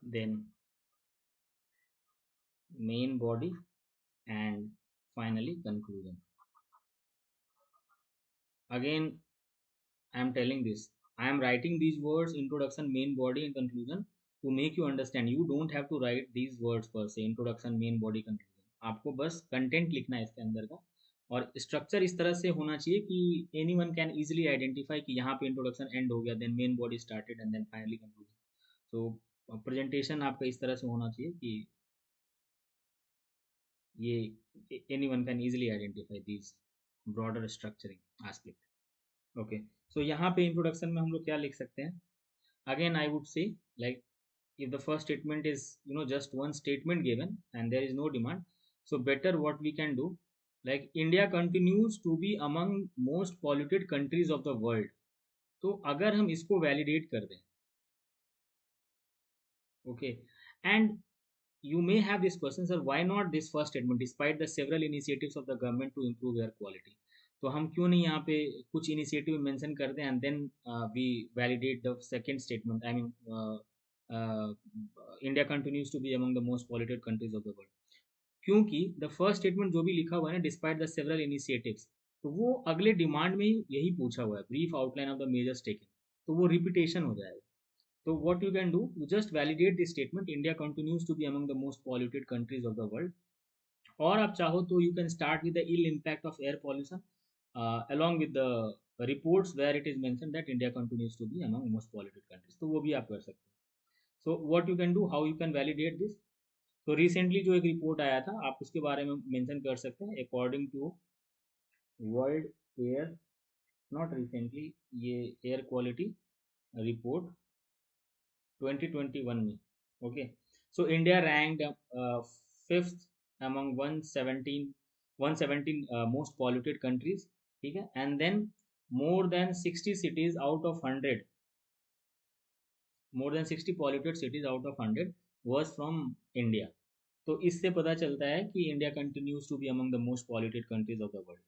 then main body, and finally conclusion. Again I am telling this, I am writing these words: introduction, main body, and conclusion, to make you understand. You don't have to write these words per se, introduction, main body, conclusion. आपको बस content लिखना है इसके अंदर का, और structure इस तरह से होना चाहिए कि any one can easily identify कि यहाँ पे इंट्रोडक्शन एंड हो गया, then main body started and then finally conclusion. So presentation आपका इस तरह से होना चाहिए कि ये any one can easily identify this broader structuring aspect. Okay, so यहाँ पे इंट्रोडक्शन में हम लोग क्या लिख सकते हैं. Again I would say, like, if the first statement is just one statement given and there is no demand, so better what we can do, like, India continues to be among most polluted countries of the world. तो अगर हम इसको validate कर दें, okay, and you may have this question, sir, why not this first statement despite the several initiatives of the government to improve air quality. तो हम क्यों नहीं यहाँ पे कुछ इनिशिएटिव मेंशन करते हैं and then we validate the second statement, I mean India continues to be among the most polluted countries of the world. क्योंकि द फर्स्ट स्टेटमेंट जो भी लिखा हुआ है ना, डिस्पाइट द सेवरल इनिशिएटिव्स, तो वो अगले डिमांड में ही यही पूछा हुआ है, brief outline of the measures taken, तो वो रिपीटेशन हो जाएगा. So what you can do, you just validate this statement: India continues to be among the most polluted countries of the world. और आप चाहो तो you can start with the ill impact of air pollution along with the reports where it is mentioned that India continues to be among most polluted countries. तो वो भी आप कर सकते हैं. So what you can do, how you can validate this? तो recently जो एक रिपोर्ट आया था, आप उसके बारे में मेंशन कर सकते हैं. According to World Air, not recently, ये air quality report 2021 में. Okay, so India ranked fifth among 117 most polluted countries. ठीक है, and then more than 60 cities out of 100, more than 60 polluted cities out of 100 was from India. तो इससे पता चलता है कि India continues to be among the most polluted countries of the world.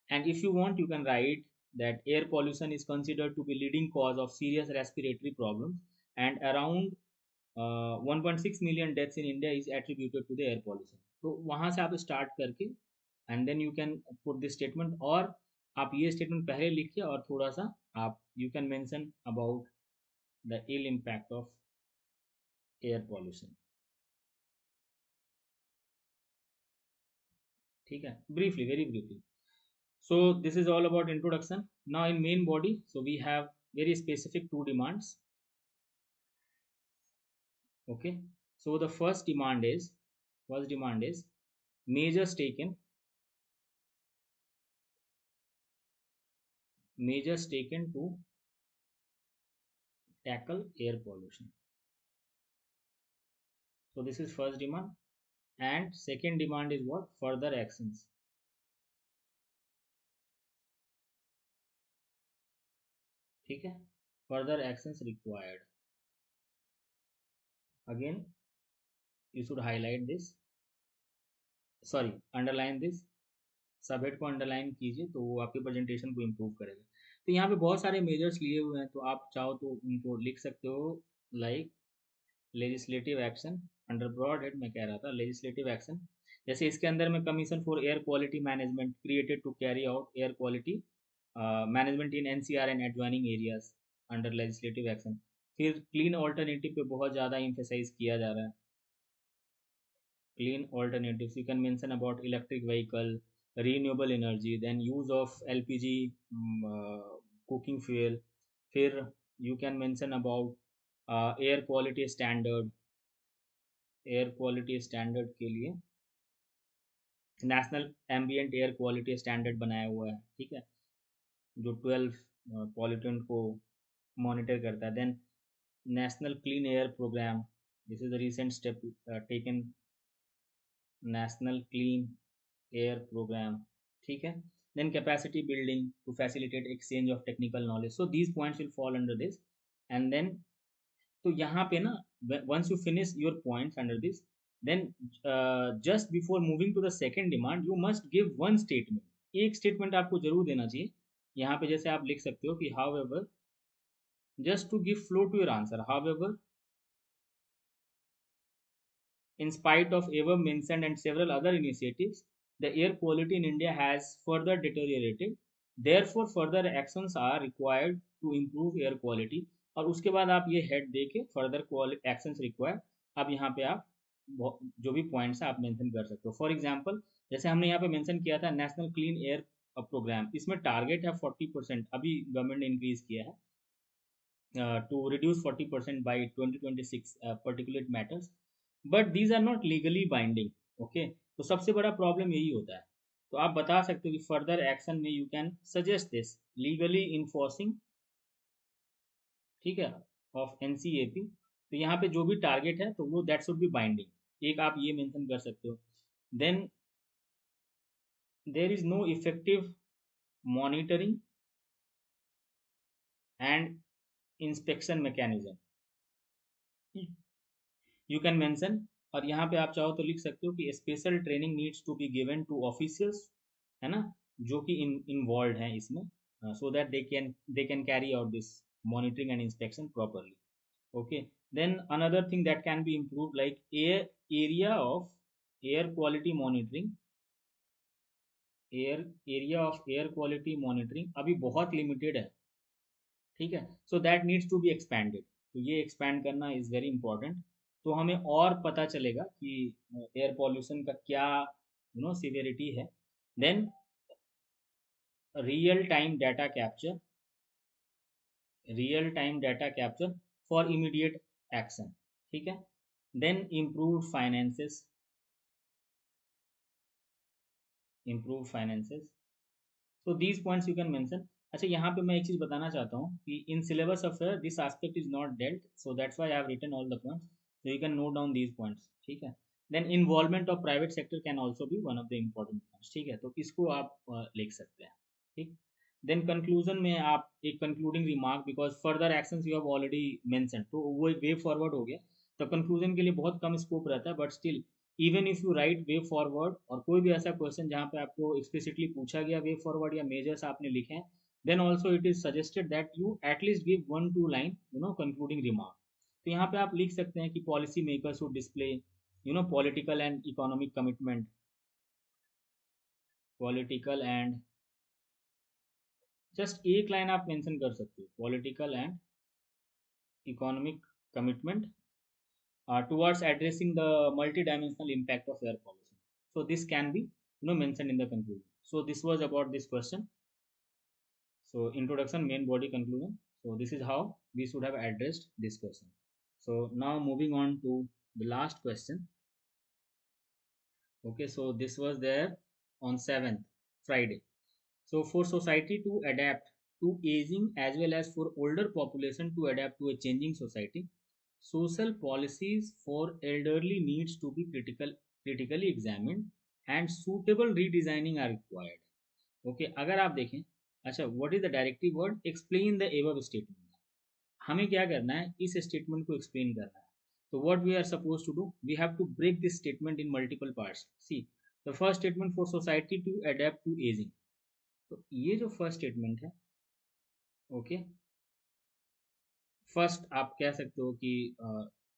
And if you want, you can write that air pollution is considered to be leading cause of serious respiratory problems, and around 1.6 million deaths in India is attributed to the air pollution. तो वहाँ से आप start करके and then you can put this statement, और आप ये statement पहले लिखिए और थोड़ा सा आप you can mention about the ill impact of air pollution. ठीक है, briefly, very briefly. So this is all about introduction. Now in main body, so we have very specific two demands. Okay, so the first demand is measures taken to tackle air pollution. So this is first demand, and second demand is what? Further actions. ठीक है, further actions required. Again, you should highlight this, sorry, underline this, सब head को underline कीजिए तो वो आपके presentation को improve करेगा. तो यहाँ पे बहुत सारे मेजर्स लिए हुए हैं, तो आप चाहो तो उनको लिख सकते हो, like legislative action. Under broad head मैं कह रहा था लेजिस्लेटिव एक्शन, जैसे इसके अंदर में commission for air quality management created to carry out air quality management in NCR and adjoining areas under legislative action. फिर क्लीन ऑल्टरनेटिव पे बहुत ज़्यादा इम्फेसाइज किया जा रहा है. clean alternatives, you can mention about electric vehicle, renewable energy, then use of LPG, cooking fuel. फिर you can mention about air quality standard. Air quality standard के लिए national ambient air quality standard बनाया हुआ है. ठीक है, जो 12 pollutant को मॉनिटर करता है. Then national clean air programme, this is the recent step taken, national clean air programme. ठीक है, then capacity building to facilitate exchange of technical knowledge. So these points will fall under this. And then तो यहाँ पे ना, once you finish your points under this, then just before moving to the second demand you must give one statement. एक statement आपको जरूर देना चाहिए. यहाँ पे जैसे आप लिख सकते हो कि however, just to give flow to your answer, however in spite of above mentioned and several other initiatives, the air quality in India has further deteriorated. Therefore, further actions are required to improve air quality. और उसके बाद आप ये head they के further actions required, अब यहाँ पे आप जो भी पॉइंट्स है आप मेंशन कर सकते हो. फॉर एग्जांपल, जैसे हमने यहाँ पे मेंशन किया था नेशनल क्लीन एयर प्रोग्राम, इसमें टारगेट है 40%, अभी गवर्नमेंट ने इंक्रीज किया है to reduce 40% by 2026 particulate matters, but these are not legally binding. Okay, तो सबसे बड़ा प्रॉब्लम यही होता है. तो आप बता सकते हो कि फर्दर एक्शन में you can suggest this legally enforcing, ठीक है, ऑफ एनसीएपी. तो यहाँ पे जो भी टारगेट है तो वो दैट शुड बी बाइंडिंग, एक आप ये मेंशन कर सकते हो. Then there is no effective monitoring and inspection mechanism, you can mention. और यहाँ पे आप चाहो तो लिख सकते हो कि special training needs to be given to officials, है ना, जो कि इन्वॉल्व हैं इसमें, so that they can carry out this monitoring and inspection properly. Okay, then another thing that can be improve, like area of air quality monitoring, area of air quality monitoring अभी बहुत limited है. ठीक है, so that needs to be expanded. तो ये expand करना is very important. तो हमें और पता चलेगा कि एयर पॉल्यूशन का क्या सिवियरिटी है. Then real time data capture, real time data capture for immediate action. ठीक है, then improve finances, improve finances. So these points you can mention. अच्छा, यहाँ पे मैं एक चीज़ बताना चाहता हूँ कि in syllabus affair this aspect is not dealt, so that's why I have written all the points, so you can note down these points. ठीक है, then involvement of private sector can also be one of the important points. ठीक है, तो इसको आप लिख सकते हैं. ठीक, देन कंक्लूजन में आप एक concluding remark, because further actions you have already mention, तो वो एक वे फॉरवर्ड हो गया। तो कंक्लूजन के लिए बहुत कम स्कोप रहता है, but still even if you right way forward और कोई भी ऐसा क्वेश्चन जहाँ पे आपको एक्सप्लिसिटली पूछा गया वे फॉरवर्ड या मेजर्स आपने लिखे हैं, then also it is suggested that you at least give 1-2 line concluding remark. तो यहाँ पे आप लिख सकते हैं कि policy makers should display political and economic commitment, political and, just एक लाइन आप मेंशन कर सकते हो, political and economic commitment towards addressing the multi-dimensional impact of air pollution. So this can be mentioned in the conclusion. So this was about this question. So introduction, main body, conclusion. So this is how we should have addressed this question. So now moving on to the last question. Okay, so this was there on 7th Friday. So for society to adapt to aging as well as for older population to adapt to a changing society, social policies for elderly needs to be critically examined and suitable redesigning are required. Okay, अगर आप देखें, अच्छा, what is the directive word? Explain the above statement. हमें क्या करना है, इस statement को एक्सप्लेन करना है। तो what we are suppose to do, we have to break this statement in multiple parts. See the first statement, for society to adapt to ageing. तो ये जो फर्स्ट स्टेटमेंट है, ओके, फर्स्ट आप कह सकते हो कि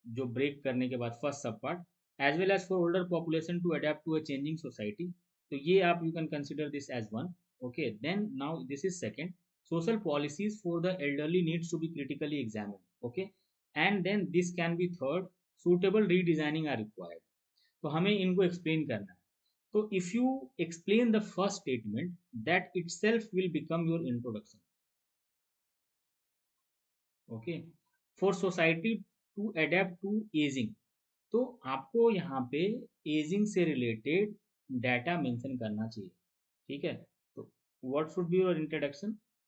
जो ब्रेक करने के बाद first sub part, as well as for older population to adapt to a changing society, तो ये आप you can consider this as one. Okay, then now this is second, social policies for the elderly needs to be critically examined. Okay, and then this can be third, suitable redesigning are required. तो हमें इनको explain करना है। तो if you explain the first statement, that itself will become your introduction. Okay, for society to adapt to aging, तो आपको यहाँ पे एजिंग से रिलेटेड डाटा मेंशन करना चाहिए। ठीक है, तो what should be your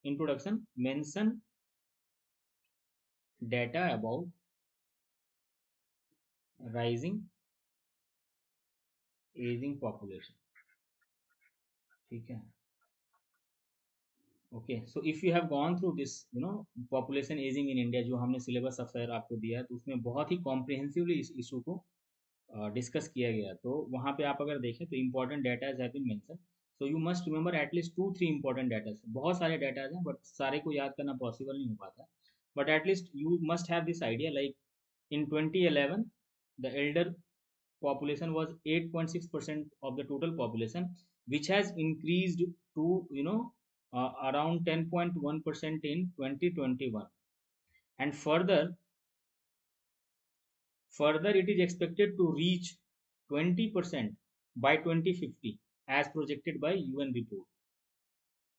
introduction mention data about rising aging population. ठीक है, okay, so if you have gone through this population ageing in India, जो हमने सिलेबस अफेयर आपको दिया है, तो उसमें बहुत ही कॉम्प्रिहेंसिवली इस इशू को डिस्कस किया गया। तो वहाँ पे आप अगर देखें तो important datas have been mention. So you must remember at least 2-3 important datas. बहुत सारे डाटाज हैं, बट सारे को याद करना पॉसिबल नहीं हो पाता, but at least you must have this idea, like in 2011 the elder population was 8.6% of the total population, which has increased to around 10.1% in 2021, and further it is expected to reach 20% by 2050 as projected by UN report.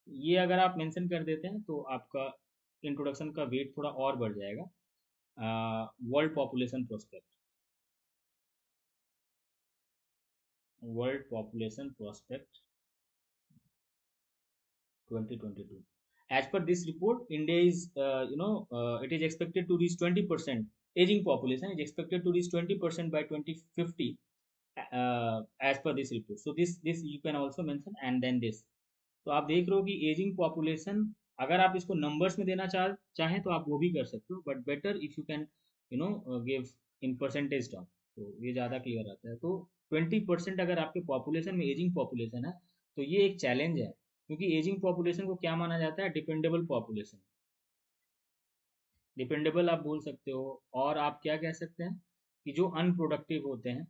ये अगर आप mention कर देते हैं तो आपका introduction का wait थोड़ा और बढ़ जाएगा। World population prospect, World Population Prospect 2022. As per this report, India is, it is expected to reach 20%. Aging population is expected to reach 20% by 2050, as per this report. So this you can also mention, and then this. तो आप देख रहे हो कि ageing population, अगर आप इसको numbers में देना चाहें तो आप वो भी कर सकते हो, but better if you can give in percentage term, तो ये ज़्यादा क्लियर आता है। तो 20% अगर आपके पॉपुलेशन में एजिंग पॉपुलेशन है, तो ये एक चैलेंज है, क्योंकि एजिंग पॉपुलेशन को क्या माना जाता है, डिपेंडेबल पॉपुलेशन। डिपेंडेबल आप बोल सकते हो, और आप क्या कह सकते हैं कि जो अनप्रोडक्टिव होते हैं।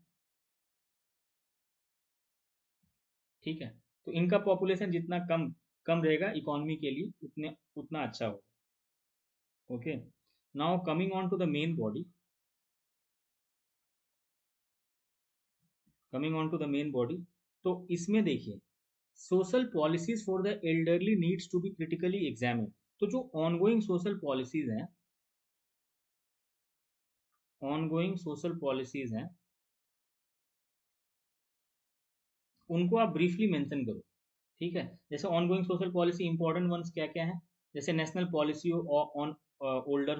ठीक है, तो इनका पॉपुलेशन जितना कम कम रहेगा इकोनॉमी के लिए, उतना अच्छा होगा। Okay, now coming on to the main body, तो इसमें देखिए, social policies for the elderly needs to be critically examine. तो जो ऑनगोइंग सोशल पॉलिसीज हैं, उनको आप ब्रीफली मेंशन करो। ठीक है, जैसे ongoing social policy important ones क्या क्या है, जैसे नेशनल पॉलिसी ऑन ओल्डर,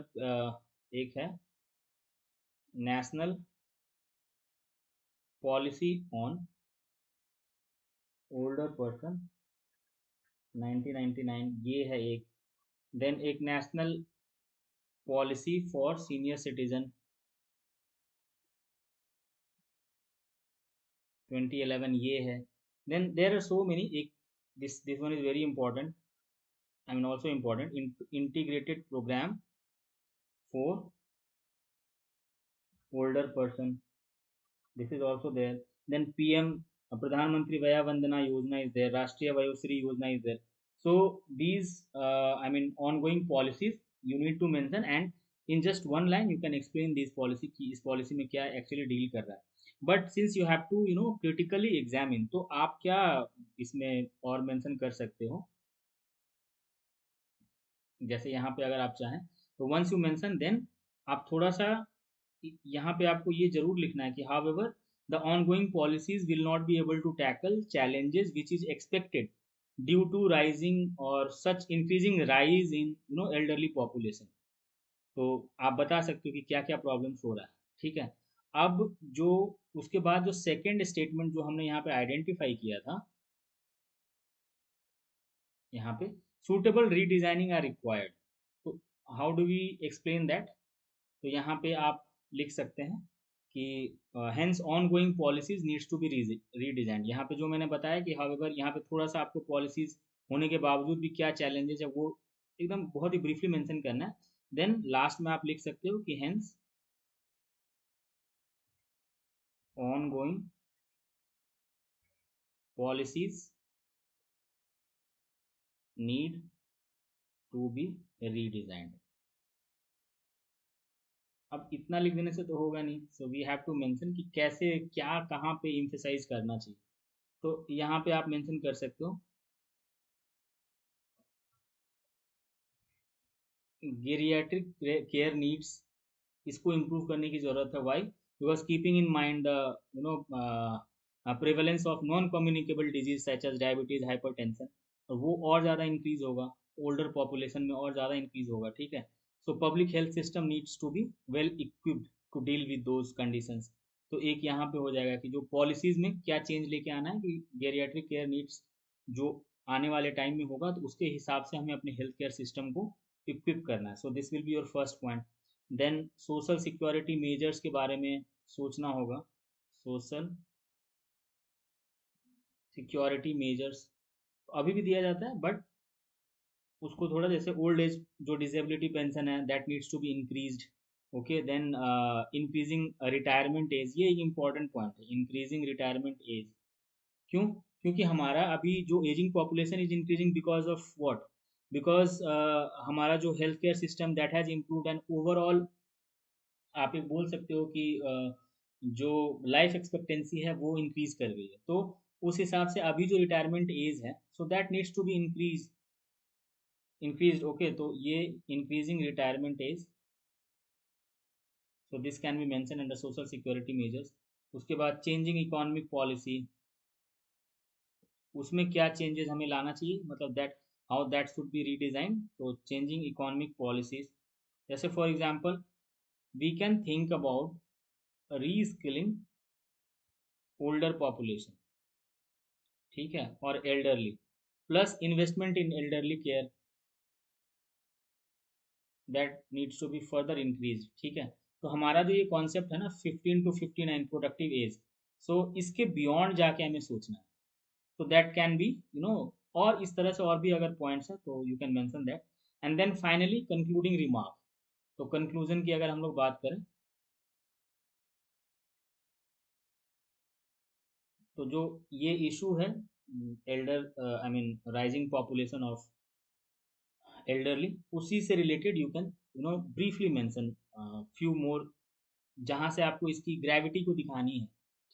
एक है national policy on older person 1999 ये है एक। देन एक national policy for senior citizen 2011 ये है। Then there are so many. एक this one is very important, I mean also important, integrated programme for older person, this is also there. Then PM, प्रधानमंत्री वया Vandana Yojana is there, राष्ट्रीय Vayoshri Yojana is there. So these I mean ongoing policies you need to mention, and in just one line you can explain this policy कि इस policy में क्या actually deal कर रहा है. But since you have to critically examine, तो आप क्या इसमें और mention कर सकते हो, जैसे यहाँ पे अगर आप चाहें तो once you mention then आप थोड़ा सा यहाँ पे आपको ये जरूर लिखना है कि however the ongoing policies will not be able to tackle challenges which is expected due to rising or such increasing rise in elderly population. तो आप बता सकते हो कि क्या क्या प्रॉब्लम्स हो रहा है, ठीक है। अब जो उसके बाद जो सेकेंड स्टेटमेंट जो हमने यहाँ पे आइडेंटिफाई किया था, यहाँ पे suitable redesigning are required, तो how do we explain that. तो यहाँ पे आप लिख सकते हैं कि hence ongoing policies needs to be redesign. यहाँ पे जो मैंने बताया कि हाउएवर यहाँ पे थोड़ा सा आपको पॉलिसीज होने के बावजूद भी क्या चैलेंजेस है वो एकदम बहुत ही ब्रीफली मेंशन करना है। देन लास्ट में आप लिख सकते हो कि hence ongoing policies need to be redesigned. अब इतना लिख देने से तो होगा नहीं, so we have to mention कि कैसे क्या कहाँ पे इम्फेसाइज करना चाहिए। तो यहाँ पे आप मेंशन कर सकते हो गेरियाट्रिक केयर नीड्स, इसको इम्प्रूव करने की ज़रूरत है। Why? Because keeping in mind the prevalence of non communicable disease such as diabetes, hypertension, और वो और ज़्यादा इंक्रीज होगा, ओल्डर पॉपुलेशन में और ज़्यादा इंक्रीज होगा, ठीक है। So public health system needs to be well equipped to deal with those conditions. तो एक यहाँ पे हो जाएगा कि जो पॉलिसीज में क्या चेंज लेके आना है कि गेरियाट्रिक केयर नीड्स जो आने वाले टाइम में होगा तो उसके हिसाब से हमें अपने हेल्थ केयर सिस्टम को इक्विप करना है। So this will be your first point. Then social security measures के बारे में सोचना होगा। सोशल सिक्योरिटी मेजर्स अभी भी दिया जाता है बट उसको थोड़ा, जैसे ओल्ड एज जो डिसेबिलिटी पेंशन है that needs to be increased. Okay, then increasing retirement age, ये एक इंपॉर्टेंट पॉइंट है, इंक्रीजिंग रिटायरमेंट एज। क्यों? क्योंकि हमारा अभी जो ageing population is increasing because of what, because हमारा जो health care system that has improved and overall आप एक बोल सकते हो कि जो लाइफ एक्सपेक्टेंसी है वो इंक्रीज कर गई है। तो उस हिसाब से अभी जो रिटायरमेंट एज है so that needs to be increase. Okay, तो ये increasing retirement age, so this can be mention under social security measures. उसके बाद चेंजिंग इकोनॉमिक पॉलिसी, उसमें क्या चेंजेस हमें लाना चाहिए, मतलब that how that should be redesign. तो चेंजिंग इकोनॉमिक पॉलिसीज, जैसे for example we can think about reskilling older population, ठीक है, और elderly, plus investment in elderly care that needs to be further increase, ठीक है। तो हमारा जो ये कॉन्सेप्ट है ना 15 to 59 प्रोडक्टिव एज, सो इसके बियॉन्ड जाके हमें सोचना है। तो दैट कैन बी और इस तरह से और भी अगर पॉइंट्स है तो you can mention that. And then finally concluding remark, तो कंक्लूजन की अगर हम लोग बात करें तो जो ये इशू है Elder I mean rising population of elderly, उसी से related you can briefly mention few more, जहाँ से आपको इसकी ग्रेविटी को दिखानी है,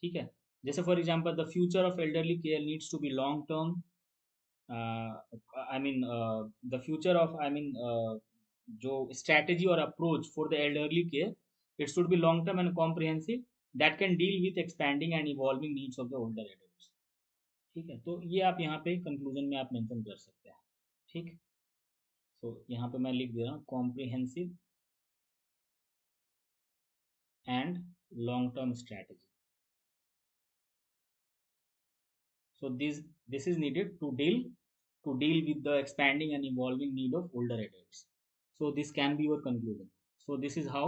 ठीक है। जैसे for example the future of elderly care needs to be long term, I mean the future of I mean जो स्ट्रैटेजी और approach for the elderly care, it should be long term and comprehensive that can deal with expanding and evolving needs of the older adults, ठीक है। तो ये आप यहाँ पे conclusion में आप मेंशन कर सकते हैं, ठीक। सो यहाँ पे मैं लिख दे रहा हूँ comprehensive and long term strategy. So this is needed to deal to deal with the expanding and evolving need of older adults. So this can be your conclusion. So this is how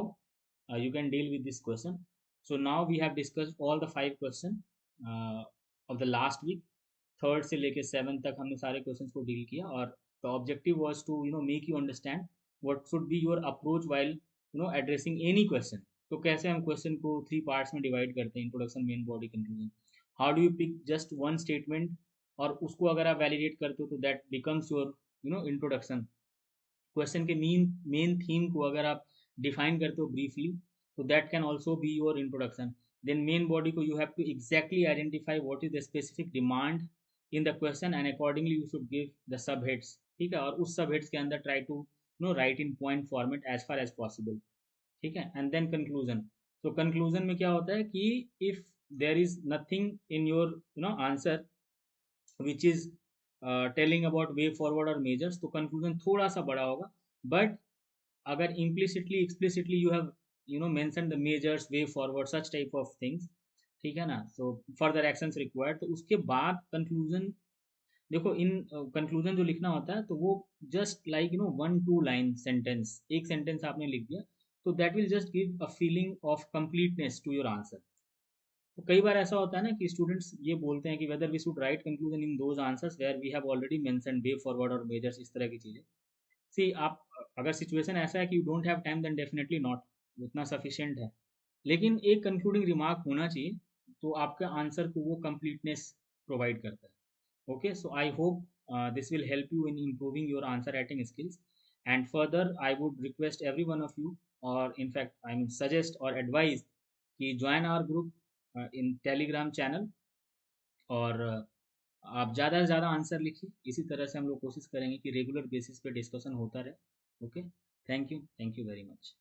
you can deal with this question. So now we have discussed all the 5 questions uh, of the last week. Third से लेके 7 तक हमने सारे questions को deal किया, और the objective was to make you understand what should be your approach while addressing any question. तो कैसे हम क्वेश्चन को 3 पार्ट्स में डिवाइड करते हैं, introduction, main body, conclusion. How do you pick just one statement, और उसको अगर आप वैलिडेट करते हो तो that becomes your introduction. Question के मेन थीम को अगर आप डिफाइन करते हो ब्रीफली, तो that can also be your introduction. Then main body को you have to exactly identify what is the specific demand in the question, and accordingly you should give the sub heads. ठीक है, और उस सब heads के अंदर try to write in point format as far as possible. ठीक है, and then conclusion. तो कंक्लूजन में क्या होता है कि if there is nothing in your answer which is telling about way forward और मेजर्स, तो कंक्लूजन थोड़ा सा बड़ा होगा. बट अगर implicitly explicitly you have mention the measures, way forward, such type of things, ठीक है ना, सो फर्दर एक्शंस रिक्वायर्ड, तो उसके बाद कंक्लूजन. देखो, इन कंक्लूजन जो लिखना होता है तो वो जस्ट लाइक 1-2 लाइन सेंटेंस, एक सेंटेंस आपने लिख दिया, तो that will just give a feeling of completeness to your answer. तो कई बार ऐसा होता है ना कि स्टूडेंट्स ये बोलते हैं कि whether we should write conclusion in those answers where we have already mentioned way forward और मेजर्स, इस तरह की चीजें. सी, आप अगर सिचुएशन ऐसा है कि you don't have time, then definitely not, उतना सफिशिएंट है. लेकिन एक कंक्लूडिंग रिमार्क होना चाहिए, तो आपका आंसर को वो कंप्लीटनेस प्रोवाइड करता है. Okay, so I hope this will help you in improving your answer writing skills. And further, I would request every one of you, or in fact I mean suggest or advise, कि join our group in Telegram channel, और आप ज़्यादा से ज़्यादा answer लिखिए. इसी तरह से हम लोग कोशिश करेंगे कि रेगुलर बेसिस पे डिस्कशन होता रहे. Okay, thank you very much.